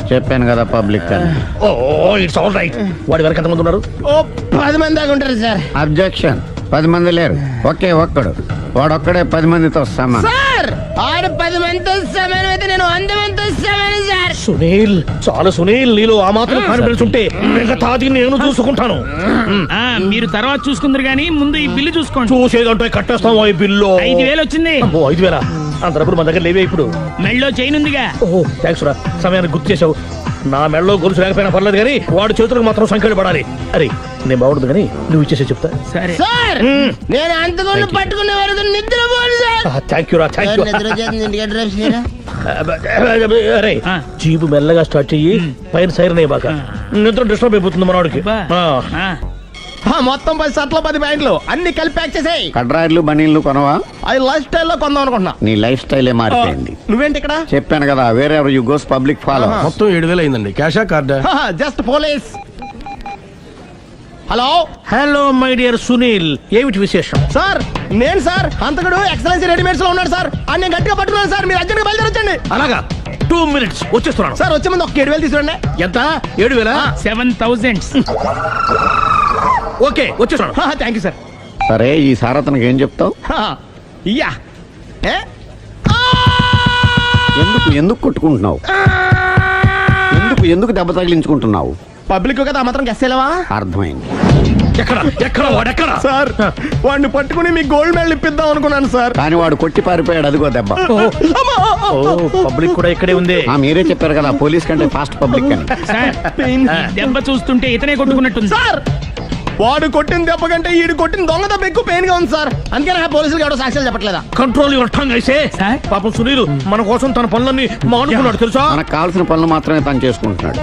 చెప్పాను కదా పబ్లిక్ అని. Oh it's all right. వాడి వరకు ఎంతమంది ఉన్నారు? ఓ 10 మంది దాకా ఉంటారు సార్. అబ్జెక్షన్. 10 మంది లేరు, ఒకే ఒక్కడు. వాడొక్కడే 10 మందితో సమానం. సార్ ఆడు 10 మందితో సమానం అయితే నేను 100 మందితో సమానం సార్. సునీల్, చాలా సునీల్, నీలో ఆ మాత్రం కాన్ఫిడెన్స్ ఉంటే మిగతాది నేను చూసుకుంటాను. మీరు తర్వాత చూసుకుందరు గానీ ముందు ఈ బిల్లు చూసుకోండి. చూసేదంటే కట్టేస్తాం. ఈ బిల్లు 5,000 వచ్చింది. 5,000 అంత డబ్బులు మన దగ్గర లేవే ఇప్పుడు. మెళ్ళో చైన్ ఉందిగా. ఓహో థ్యాంక్స్ రా, సమయానికి గుర్తు చేసావు. నా మెడలో గొలుసు లేకపోయినా పర్లేదు కానీ వాడి చేతులకు మాత్రం సంఖ్యలు పడాలి. అరే నేను బాగుండదు కానీ నువ్వు ఇచ్చేసే చెప్తా. సరే సార్, నేను అంతకుండా పట్టుకునే వరకు నిద్రపోను సార్. థ్యాంక్ యూ రా, థ్యాంక్ యూ. అరే జీబు మెల్లగా స్టార్ట్ చెయ్యి, పైన సైరన్ అయ్యి బాగా నిద్ర డిస్టర్బ్ అయిపోతుంది మనవాడికి. మొత్తం 10 షర్ట్లు 10 ప్యాంట్లు అన్ని కలిపి ప్యాక్ చేసేయ్. కడ్రాయిలు బనీళ్లు కొనవా? అది లైఫ్ స్టైల్ లో కొందాం అనుకుంటున్నా. నీ లైఫ్ స్టైలే మారిపోయింది. నువ్వేంటి ఇక్కడ? చెప్పాను కదా, వేరే ఎవరు యు గోస్ పబ్లిక్ ఫాలో. మొత్తం 7,000 అయిందండి. క్యాషా కార్డా? Just police. Hello hello my dear Sunil, ఏమిటి విశేషం? సార్ నేను సార్ హంతకుడు ఎక్సలెన్సీ రెడీమేడ్స్ లో ఉన్నాడు సార్. అని నేను గట్టిగా పట్టుకున్నాను సార్. మీరు అర్జెంట్గా బయలుదేరొచ్చండి. అలాగా 2 minutes వచ్చేస్తున్నాను. సార్ వచ్చే ముందు ఒక 7,000 తీసుకురండి. ఎంత? 7,000? 7,000. ఓకే వచ్చేస్తున్నాను. Thank you sir. సరే ఈ సారతనకి ఏం చెప్తావు? యా ఎందుకు కొట్టుకుంటున్నావు? ఎందుకు దెబ్బ తగిలించుకుంటున్నావు? పబ్లిక్ కదా మాత్రం గెస్సేలవా? అర్థమైంది. ఎక్కడ వాడెక్కడ? సార్ వాడిని పట్టుకుని మీ గోల్డ్ మెడల్ ఇప్పిద్దాం అనుకున్నాను సార్. కానీ వాడు కొట్టి పారిపోయాడు, అదిగో దెబ్బ. పబ్లిక్ కూడా ఇక్కడే ఉంది. మీరే చెప్పారు కదా పోలీస్ కంటే ఫాస్ట్ పబ్లిక్ అని. దెబ్బ చూస్తుంటే ఇతనే కొట్టుకున్నట్టుంది. సార్ వాడు కొట్టిన దెబ్బ కంటే ఈడు కొట్టిన దొంగ దెబ్బ ఎక్కువ పెయిన్ గా ఉంది సార్. అందుకే నా పోలీసులు ఎవడో సాక్ష్యాలు చెప్పట్లేదా? కంట్రోల్ యువర్ టంగ్ అయితే. పాపం సునీల్ మన కోసం తన పనులన్నీ మానుకున్నాడు తెలుసా? మనకు కావాల్సిన పనులు మాత్రమే తను చేసుకుంటున్నాడు.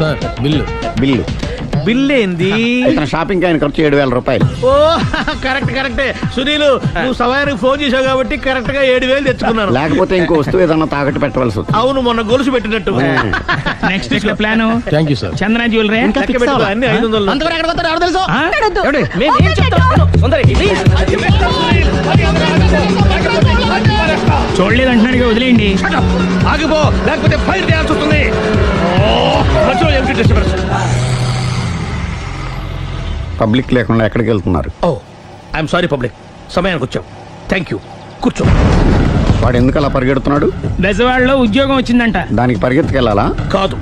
సార్ బిల్లు బిల్ ఏంది? ఇతను షాపింగ్ ఆయన ఖర్చు 7,000 రూపాయలు. ఓ కరెక్టే సునీల్, నువ్వు సమయానికి ఫోన్ చేసావు కాబట్టి కరెక్ట్ గా 7,000 తెచ్చుకున్నాను. లేకపోతే ఇంకో వస్తువు ఏదన్నా తాకట్టు పెట్టవలసి వస్తుంది. అవును, మొన్న గొలుసు పెట్టినట్టు. Next week plan thank you sir. Chandana jewellery లెక్క పెట్టుకో, అన్ని 500. అంతవరకు ఎక్కడ పోతారో ఎవరు తెలుసు? మేమేం చెప్తాం? చూడలేదు అంటున్నాడు, వదిలేయండి. ఆగిపో, లేకపోతే ఫైర్ చేయాల్సి వస్తుంది. మధ్యలో ఏమిటి డిస్టర్బెన్స్? పబ్లిక్ లేకుండా ఎక్కడికి వెళ్తున్నారు? ఓ ఐఎమ్ సారీ పబ్లిక్, సమయానికి వచ్చావు. థ్యాంక్ యూ, కూర్చో. వాడు ఎందుకు అలా పరిగెడుతున్నాడు? బెజవాడలో ఉద్యోగం వచ్చిందంట. దానికి పరిగెత్తుకెళ్ళాలా? కాదు,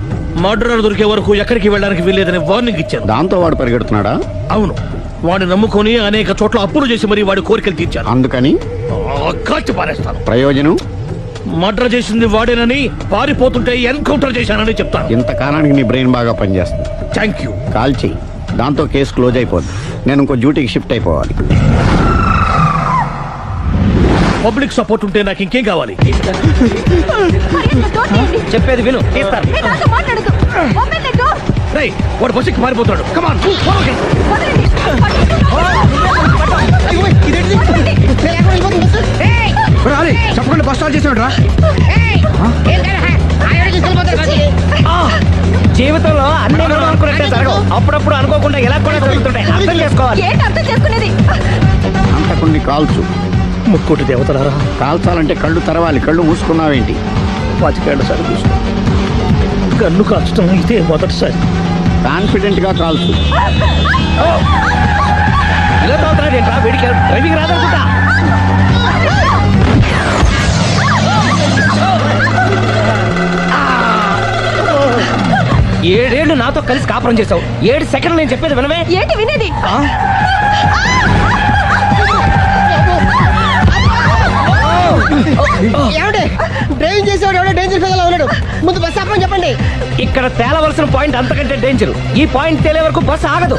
మర్డరర్ దొరికే వరకు ఎక్కడికి వెళ్ళడానికి వీల్లేదని వార్నింగ్ ఇచ్చాను. దాంతో వాడు పరిగెడుతున్నాడా? అవును, వాడిని నమ్ముకొని అనేక చోట్ల అప్పులు చేసి మరి వాడి కోరికలు తీర్చాను. అందుకని కాల్చి పారేస్తాను. ప్రయోజనం? మర్డర్ చేసింది వాడేనని, పారిపోతుంటే ఎన్కౌంటర్ చేశానని చెప్తాను. ఇంతకాలానికి నీ బ్రెయిన్ బాగా పనిచేస్తుంది. Thank you. కాల్ చెయ్యి, దాంతో కేసు క్లోజ్ అయిపోద్ది. నేను ఇంకో డ్యూటీకి షిఫ్ట్ అయిపోవాలి. పబ్లిక్ సపోర్ట్ ఉంటే నాకు ఇంకేం కావాలి? చెప్పేది విను. రేయ్, వాడు బస్సుకి పారిపోతాడు. కమాన్ చెప్పకుండా బస్ స్టార్ట్ చేసాడు రా. జీవితంలో అన్ని మనం అనుకున్నట్టే జరగవు. అప్పుడప్పుడు అనుకోకుండా ఎలా కూడా జరుగుతుంటాయి. అర్థం చేసుకోవాలి. అంతకుని కాల్చు. ముక్కోటి దేవతలారా, కాల్చాలంటే కళ్ళు తెరవాలి. కళ్ళు మూసుకున్నావేంటి? 25 సార్లు చూసుకో. గన్ను కాల్చడం ఇదే మొదటిసారి. కాన్ఫిడెంట్ గా కాల్చు. ఇలా తోతాడు ఏంట్రా? వీడికి డ్రైవింగ్ రాదనుకుంటా. 7 ఏళ్ళు నాతో కలిసి కాపురం చేసావు. 7 సెకండ్లు నేను చెప్పేది వినవే. ఏంటి వినేది? డ్రైవింగ్ చేసేవాడు ఎవడో డేంజర్ ఫీల్ ఉన్నాడు. ముందు బస్ ఆపమని చెప్పండి. ఇక్కడ తేలవలసిన పాయింట్ అంతకంటే డేంజర్. ఈ పాయింట్ తేలే వరకు బస్ ఆగదు.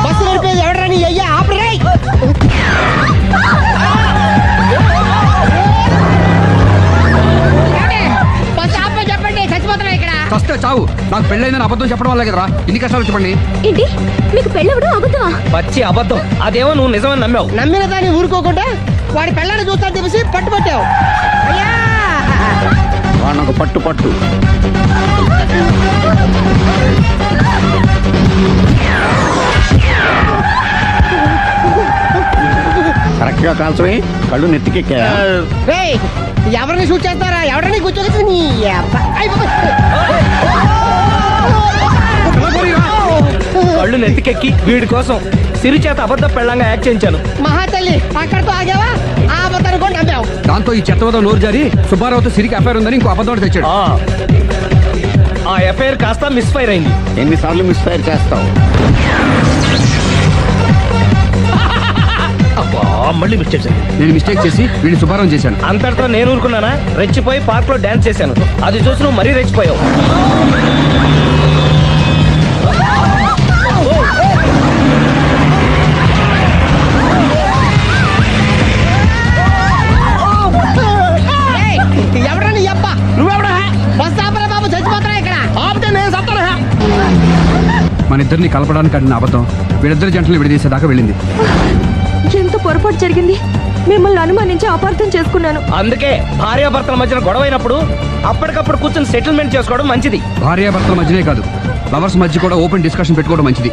బస్సు నడిపేది ఎవడరాని అయ్యా ఆపరే. బస్ ఆపమని చెప్పండి. చచ్చిపోతున్నా ఇక్కడ. ఫస్ట్ చావు. నాకు పెళ్ళైందని అబద్ధం చెప్పడం వల్ల కదరా ఇన్ని కష్టాలు చెప్పండి. ఏంటి మీకు పెళ్ళవడం అబద్ధమా? పచ్చి అబద్ధం. అదేమో నువ్వు నిజమని నమ్మావు. నమ్మిన దాన్ని ఊరుకోకుండా వాడి పెళ్ళాన్ని చూస్తాను తెలిసి పట్టుబట్టావు. వాడినొక పట్టు పట్టు. కరెక్ట్ గా కాల్చమే. కళ్ళు నెత్తికెక్కా. ఎవరిని షూట్ చేస్తారా? ఎవరిని కూర్చోవచ్చు. కళ్ళు నెత్తికెక్కి వీడి కోసం సిరి చేత అబద్ధ పెళ్ళంగా యాక్ట్ చేయించాను. మహాతల్లి అక్కడితో ఆగావా? ఆ అబద్ధాన్ని కూడా నమ్మావు. దాంతో ఈ చెత్తవద నోరు జారి సుబ్బారావుతో సిరికి అఫైర్ ఉందని ఇంకో అబద్ధం తెచ్చాడు. ఆ ఎఫ్ఐఆర్ కాస్త మిస్ఫైర్ అయింది. ఎన్నిసార్లు మిస్ఫైర్ చేస్తావు? మళ్ళీ మిస్టేక్. నేను మిస్టేక్ చేసి వీడిని సుబ్బారావు చేశాను. అంతటితో నేను ఊరుకున్నానా? రెచ్చిపోయి పార్క్ లో డాన్స్ చేశాను. అది చూసి నువ్వు మరీ రెచ్చిపోయావు. ఎవరని అబ్బా? నువ్వెవడా? బస్ ఆపరా బాబు, చచ్చిపోతారా ఇక్కడ. ఆపితే నేను సత్తారా? మన ఇద్దరిని కలపడానికి అడిగిన అబద్ధం వీళ్ళిద్దరి జంటలు విడదీసేదాకా వెళ్ళింది. ఎంత పొరపాటు జరిగింది. మిమ్మల్ని అనుమానించి అపార్థం చేసుకున్నాను. అందుకే భార్యాభర్తల మధ్యన గొడవైనప్పుడు అప్పటికప్పుడు కూర్చొని సెటిల్మెంట్ చేసుకోవడం మంచిది. భార్యాభర్తల మధ్యనే కాదు, లవర్స్ మధ్య కూడా ఓపెన్ డిస్కషన్ పెట్టుకోవడం మంచిది.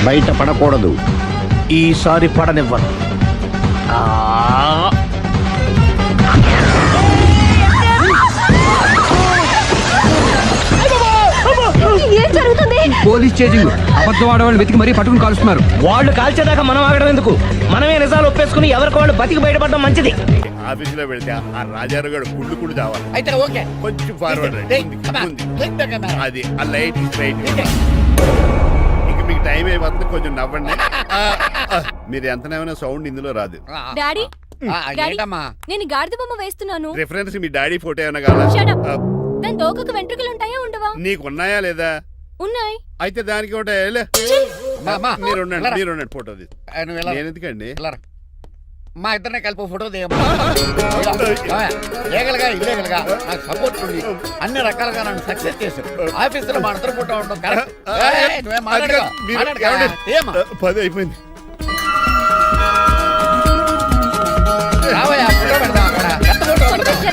బయట పడకూడదు. ఈసారి పడనివ్వను. ఏం జరుగుతుంది? Police chasing. అబద్ధం ఆడవాళ్ళు వెతికి మరీ పట్టుకుని కాలుస్తున్నారు. వాళ్ళు కాల్చేదాకా మనం ఆగడం ఎందుకు? మనమే నిజాలు ఒప్పేసుకుని ఎవరికి వాళ్ళు బతికి బయటపడడం మంచిది. ఆఫీసులో పెడితే ఆ రాజారావు గారు కుళ్ళు చావాలి. అయితే ఓకే. కొంచెం ఫార్వర్డ్ అది ఆ లైట్ స్ట్రైట్. ఇక మీకు టైం అయిపోతుంది, కొంచెం నవ్వండి. మీరు ఎంతనేమైనా సౌండ్ ఇందులో రాదు. డాడీ, ఏంటమ్మా? నేను గాడిద బొమ్మ వేస్తున్నాను. రిఫరెన్స్ మీ డాడీ ఫోటో ఏమైనా కావాలా? దాని తోకకు వెంట్రుకలు ఉంటాయా ఉండవా? నీకున్నాయా లేదా? ఉన్నాయి. అయితే దానికి ఒకటే మీరు ఉండండి ఫోటో నేను ఎందుకండి. మా ఇద్దరిని కలిపి ఫోటో లీగల్గా ఇల్లీగల్గా నాకు సపోర్ట్ ఉంది. అన్ని రకాలుగా నన్ను సక్సెస్ చేశారు. ఆఫీసులో మా ఇద్దరు ఫోటో ఉండడం కరెక్ట్. పది అయిపోయింది. రావయ్యా, ఫోటో పెడదాం అక్కడ. ఎంత ఫోటో పెడదాం?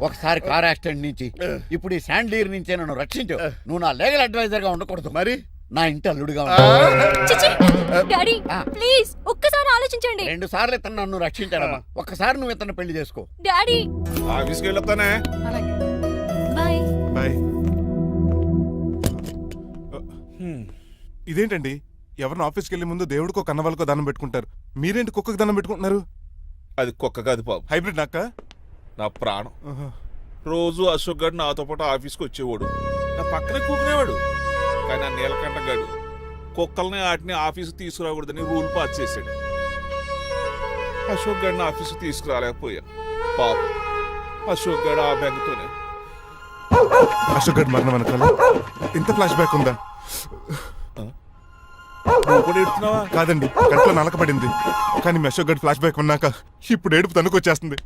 ఒకసారి కార్ యాక్సిడెంట్ నుంచి ఇప్పుడు ఈ శాండ్లీర్ నుంచే నన్ను రక్షించు. నువ్వు నా లీగల్ అడ్వైజర్ గా ఉండకూడదు, మరి నా ఇంటి అల్లుడుగా డాడీ ప్లీజ్ ఒక్కసారి ఆలోచించండి. 2 సార్లు ఇతను నన్ను రక్షించాడమ్మా. ఒక్కసారి నువ్వు ఇతను పెళ్లి చేసుకో. డాడీ ఆఫీస్కి వెళ్ళొస్తానే. బాయ్. బాయ్. ఇదేంటండి, ఎవరిని ఆఫీస్కి వెళ్ళే ముందు దేవుడికో కన్నవాళ్ళకో దండం పెట్టుకుంటారు, మీరేంటి కుక్కకు దండం పెట్టుకుంటున్నారు? అది కుక్క కాదు బాబు, హైబ్రిడ్ నక్క. నా ప్రాణం. రోజు అశోక్ గారు నాతో పాటు ఆఫీస్కి వచ్చేవాడు, నా పక్కనే కూకునేవాడు. కానీ ఆ నీలకంఠ గారు కుక్కల్ని వాటిని ఆఫీసు తీసుకురాకూడదని రూల్ పాస్ చేశాడు. అశోక్ గారిని ఆఫీసు తీసుకురాలేకపోయా. పాప అశోక్ గారు ఆ బెంగతోనే. అశోక్ గారి మరణం వెనకాల ఇంత ఫ్లాష్ బ్యాక్ ఉందా? కాదండి, కంట్లో నలకబడింది. కానీ మీ అశోక్ గారి ఫ్లాష్ బ్యాక్ ఉన్నాక ఇప్పుడు ఏడుపు తనుకొచ్చేస్తుంది.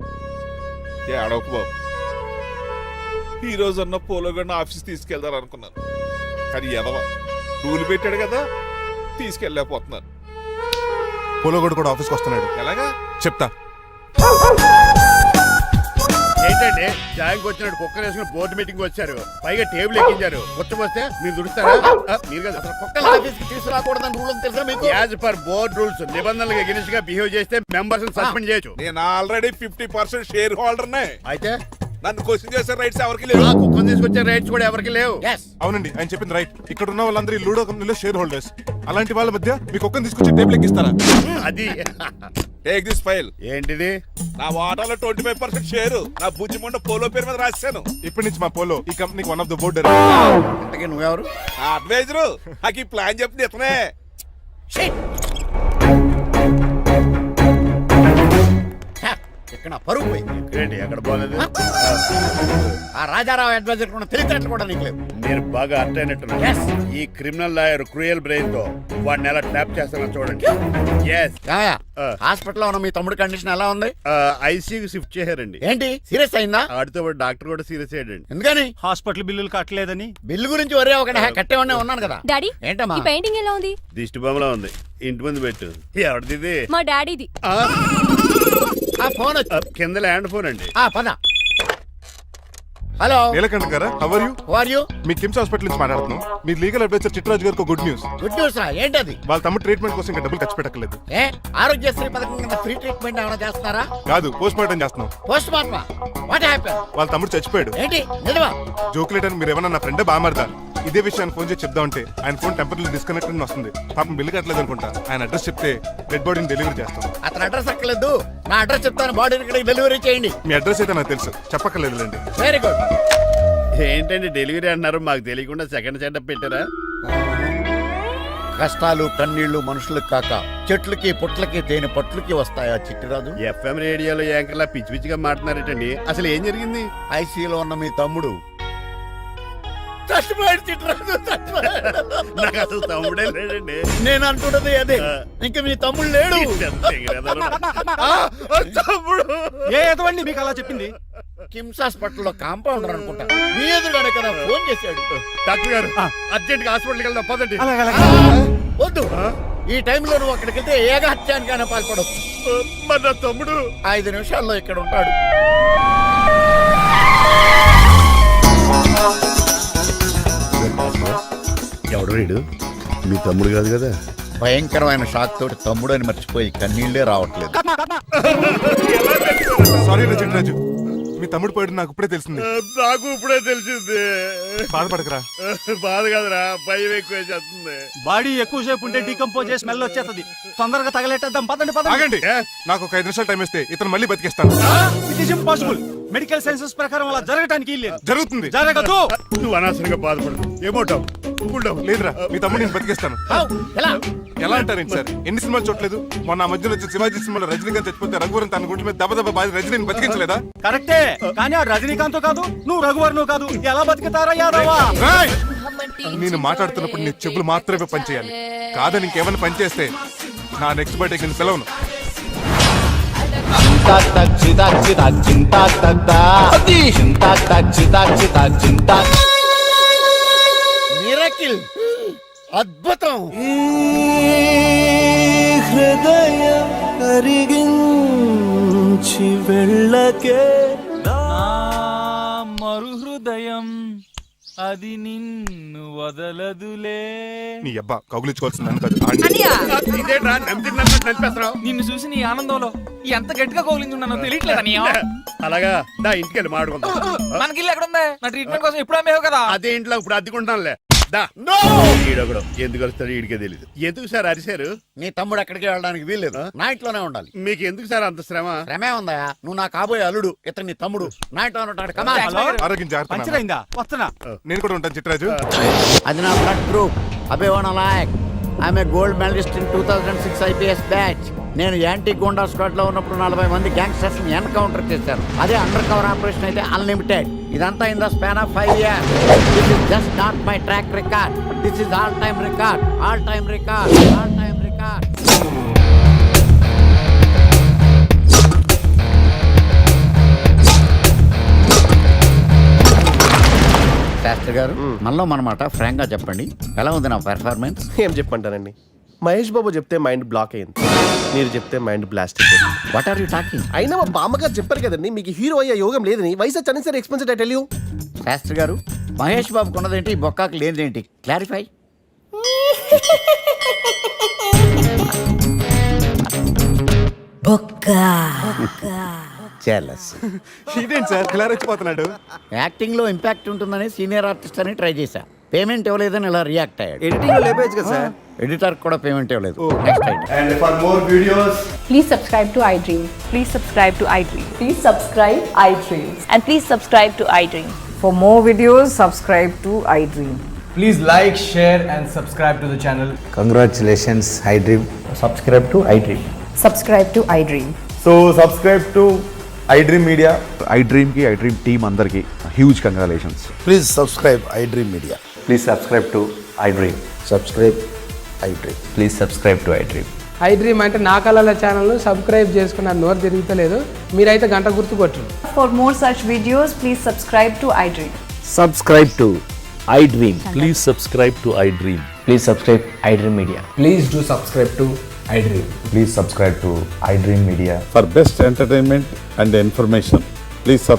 ఏడవకు బాబు, ఈ రోజు అన్న పోలో గడిని ఆఫీస్ తీసుకెళ్దారు అనుకున్నాను, కానీ ఎదవ రూల్ పెట్టాడు కదా, తీసుకెళ్ళలేకపోతున్నాను. పోలోగోడు కూడా ఆఫీస్కి వస్తున్నాడు. ఎలాగా చెప్తా. ఏంటంటే జాయింగ్ వచ్చినట్టు కుక్కలు వేసుకుని బోర్డు మీటింగ్ వచ్చారు, పైగా టేబుల్ ఎక్కించారు. వస్తే మీరు దుడుస్తారా? మీరు కదా అసలు కుక్కలు ఆఫీస్కి తీసుకురాకూడదని రూల్ తెలుసా మీకు? యాజ్ పర్ బోర్డ్ రూల్స్ నిబంధనలకు ఎగనిస్ట్ గా బిహేవ్ చేస్తే మెంబర్స్ సస్పెండ్ చేయొచ్చు. నేను ఆల్రెడీ 50% షేర్ హోల్డర్ నే. అయితే నన్ను క్వశ్చన్ చేసే రైట్స్ ఎవరికి లేవు, కుక్కను తీసుకొచ్చే రైట్స్ కూడా ఎవరికి లేవు. అవునండి, ఆయన చెప్పింది రైట్. ఇక్కడ ఉన్న వాళ్ళందరూ లూడో కంపెనీలో షేర్ హోల్డర్స్. అలాంటి వాళ్ళ మధ్య మీ కుక్కను తీసుకొచ్చి టేబుల్ ఎక్కిస్తారా? అది టేక్ దిస్ ఫైల్. ఏంటిది? నా వాటాలో 25% షేరు నా బుజ్జిముండ పోలో పేరు మీద రాశాను. ఇప్పటి నుంచి మా పోలో ఈ కంపెనీకి వన్ ఆఫ్ ద బోర్డర్. నువ్వెవరు? అడ్వైజరు. నాకు ఈ ప్లాన్ చెప్పింది ఇతనే. ఇక్కడ పరుగు పోయింది. ఎక్కడ బాగలేదు. ఆ రాజారావు అడ్వైజర్ కూడా తెలియటట్లు కూడా నీకు లేవు. మీరు బాగా అర్థం అయినట్టున్నారు. ఈ క్రిమినల్ లాయర్ క్రూయల్ బ్రెయిన్ తో వాడిని ఎలా ట్యాప్ చేస్తానో చూడండి. హాస్పిటల్ లో ఉన్న మీ తమ్ముడు కండిషన్ ఎలా ఉంది? ఐసీయూకి షిఫ్ట్ చేశారండి. ఏంటి సీరియస్ అయిందా? ఆడితో డాక్టర్ కూడా సీరియస్ అయ్యాడండి. ఎందుకని? హాస్పిటల్ బిల్లులు కట్టలేదని. బిల్లు గురించి ఒరే ఒకటి కట్టేవాడినే ఉన్నాను కదా. డాడీ ఏంటమ్మా పెయింటింగ్ ఎలా ఉంది? దిష్టి బొమ్మలా ఉంది. ఇంటి ముందు పెట్టు. ఎవరిది? మా డాడీది. ఆ ఫోన్ కింద ల్యాండ్ ఫోన్ అండి. పద. హలో నీలకంఠ గారా, how are you? How are you? మీ కిమ్స్ హాస్పిటల్ నుంచి మాట్లాడుతున్నాం. మీ లీగల్ అడ్వైజర్ చిట్రాజు గారికి గుడ్ న్యూస్. గుడ్ న్యూస్ రా, ఏంటది? వాళ్ళ తమ్ముడు ట్రీట్మెంట్ కోసం ఇంకా డబ్బులు ఖర్చు పెట్టకలేదు. ఏ ఆరోగ్యశ్రీ పథకం కింద ఫ్రీ ట్రీట్మెంట్ ఏమైనా చేస్తారా? కాదు, పోస్ట్ మార్టం చేస్తున్నాం. పోస్ట్ మార్టమా? What happen? వాళ్ళ తమ్ముడు చచ్చిపోయాడు. ఏంటి నిజమా? జోకులేటని మీరు ఏమన్నా నా ఫ్రెండ్ బామర్దా. ఇదే విషయాన్ని ఫోన్ చేసి చెప్దామంటే ఆయన ఫోన్ టెంపరీ డిస్కనెక్ట్ అని వస్తుంది. పాపం బిల్లు కట్టలేదు అనుకుంటా. ఆయన అడ్రస్ చెప్తే డెడ్ బాడీని డెలివరీ చేస్తాం. అతను అడ్రస్ అక్కర్లేదు, నా అడ్రస్ చెప్తాను, బాడీని ఇక్కడికి డెలివరీ చేయండి. మీ అడ్రస్ అయితే నాకు తెలుసు, చెప్పక్కర్లేదులేండి. Very good. ఏంటండి డెలివరీ అన్నారు, మాకు తెలియకుండా సెకండ్ సెటప్ పెట్టారా? కష్టాలు కన్నీళ్లు మనుషులకు కాక చెట్లకి పుట్లకి తేనె పట్లకి వస్తాయా చిట్టిరాజు? ఎఫ్ఎం రేడియోలో యాంకర్లా పిచ్చి పిచ్చిగా మాట్లాడారటండి. అసలు ఏం జరిగింది? ఐసీయూలో ఉన్న మీ తమ్ముడు చచ్చిపోయాడు చిట్రాజు, చచ్చిపోయాడు. నాకు అసలు తమ్ముడే లేడండి. నేను అంటున్నది అదే, ఇంకా మీ తమ్ముడు లేడు. తమ్ముడు ఏ ఎదవండి మీకు అలా చెప్పింది? కిమ్స్ హాస్పిటల్లో కాంపౌండర్ అనుకుంటా, మీ ఎదురుగానే కదా ఫోన్ చేశాడు. డాక్టర్ గారు అర్జెంట్ గా హాస్పిటల్కి వెళ్దాం పదండి. వద్దు, ఈ టైంలో నువ్వు అక్కడికి వెళ్తే ఏకహత్యానికైనా పాల్పడవచ్చు. మరి నా తమ్ముడు 5 నిమిషాల్లో ఇక్కడ ఉంటాడు. ఎవడు వీడు? మీ తమ్ముడు కాదు కదా? భయంకరమైన షాక్ తోటి తమ్ముడు అని మర్చిపోయి కన్నీళ్లే రావట్లేదు. సారీ చిట్రాజు, మీ తమ్ముడు పోయాడు నాకు ఇప్పుడే తెలిసింది. నాకు ఇప్పుడే తెలిసింది. బాధపడకరా. బాధ కదరా, భయం ఎక్కువ చేస్తుంది. బాడీ ఎక్కువసేపు ఉంటే డీకంపోజ్ చేసి స్మెల్ వచ్చేస్తుంది. తొందరగా తగలెట్టేద్దాం, పదండి పదండి. ఆగండి, నాకు ఒక 5 నిమిషాలు టైం ఇస్తే ఇతను మళ్ళీ బతికేస్తాను. It is impossible. Medical sciences ప్రకారం అలా జరగడానికి లేదు. జరుగుతుంది. జరగదు. నువ్వు అనవసరంగా బాధపడదు. ఏమోటావు? లేదురా, మీ తమ్ముడు నేను బతికేస్తాను. ఎలా అంటారేంటి సార్? ఎన్ని సినిమాలు చూడలేదు? మొన్న ఆ మధ్యలో వచ్చిన శివాజీ సినిమాలో రజనీకాంత్ చచ్చిపోతే రఘువరన్ తన గుండె మీద దెబ్బ బాధ రజనీని బతికించలేదా? కరెక్టే, కానీ ఆ రజనీకాంత్ కాదు, నువ్వు రఘువర్ను కాదు. ఎలా బతుకుతారా యాదవా? రేయ్! నేను మాట్లాడుతున్నప్పుడు నీ చెప్పులు మాత్రమే పనిచేయాలి. కాదని ఇంకేమైనా పనిచేస్తే నా నెక్స్ట్ బర్త్డే కింద పిలవను. మిరకిల్, అద్భుతం. హృదయం కరిగించి వెళ్ళకే మరు హృదయం అది నిన్ను వదలదులే. నీ అబ్బా కౌగులించుకోవాల్సిందని కాదు. ఇదేంట్రా నమ్మినట్టు నడిపేస్తున్నావు? నిన్ను చూసి నీ ఆనందంలో ఎంత గట్టిగా కౌలించున్నానో తెలియట్లేదు. అలాగా దా ఇంటికి వెళ్ళి మాడుకుందాం. మనకి ఇల్లు ఎక్కడుంది? నా ట్రీట్మెంట్ కోసం ఎప్పుడు అమ్మేవు కదా. అదే ఇంట్లో ఇప్పుడు అద్దెకుంటానులే. దా ఈడొకడు ఎందుకు వస్తాడు ఈడికే తెలియదు. ఎందుకు సార్ అరిశారు? నీ తమ్ముడు ఎక్కడికి వెళ్ళడానికి వీల్లేదు, నా ఇంట్లోనే ఉండాలి. మీకు ఎందుకు సార్ అంత శ్రమ? శ్రమే ఉందా? నువ్వు నా కాబోయే అల్లుడు, ఇతను నీ తమ్ముడు, నా ఇంట్లోనే ఉంటాడు. కమా, ఆరోగ్యం జాగ్రత్త. వస్తున్నా. నేను కూడా ఉంటాను చిట్రాజు. అది నా బ్లడ్ గ్రూప్. అభివాన లాయక్. I'm a gold medalist in 2006 IPS batch. నేను యాంటీ గోండా స్క్వాడ్ లో ఉన్నప్పుడు 40 మంది గ్యాంగ్స్టర్స్ ని ఎన్కౌంటర్ చేశారు. అదే అండర్ కవర్ ఆపరేషన్ అయితే అన్లిమిటెడ్. ఇదంతా in the span of 5 years. This is just not my track record. This is all time record. All time record. All time record. Shastri గారు, మనలో మనమాట ఫ్రాంక్ గా చెప్పండి, ఎలా ఉంది నా పెర్ఫార్మెన్స్? ఏం చెప్పంటానండి, మహేష్ బాబు చెప్తే మైండ్ బ్లాక్ అయింది, మీరు చెప్తే మైండ్ బ్లాస్ట్ అయిపోయింది. What are you talking? అయినా మా బామ్మగారు చెప్పారు కదండి, మీకు హీరో అయ్యే యోగం లేదని. వయసు unnecessary expensed I tell you. Shastri గారు, మహేష్ బాబు కొన్నదేంటి, బొక్కాకు లేనిదేంటి? క్లారిఫై. ఇదేంటి సార్ ఇలా రెచ్చిపోతున్నాడు? యాక్టింగ్ లో ఇంపాక్ట్ ఉంటుందని సీనియర్ ఆర్టిస్ట్ అని ట్రై చేశా. పేమెంట్ ఇవ్వలేదని ఇలా రియాక్ట్ అయ్యాడు. ఎడిటింగ్ లేపేజ్ కదా సార్. ఎడిటర్ కూడా పేమెంట్ ఇవ్వలేదు. Next item. And for more videos, please subscribe to iDream. Please subscribe to iDream. Please subscribe iDream. And please subscribe to iDream. For more videos, subscribe to iDream. Please like, share and subscribe to the channel. Congratulations, iDream. Subscribe to iDream. Subscribe to iDream. so subscribe to iDream Media. iDream కి iDream టీమ్ అందరికి huge congratulations. Please subscribe iDream Media. Please subscribe to iDream. Subscribe iDream. Please subscribe to iDream. iDream అంటే నా కళల ఛానల్ సబ్స్క్రైబ్ చేసుకున్న నోరు తిరుగుతలేదు, మీరైతే గంట గుర్తు కొట్టు. For more such videos, please subscribe to iDream. Subscribe to iDream. Please subscribe to iDream. Please subscribe iDream Media. Please do subscribe to iDream. Please subscribe to iDream Media. For best entertainment and information, please subscribe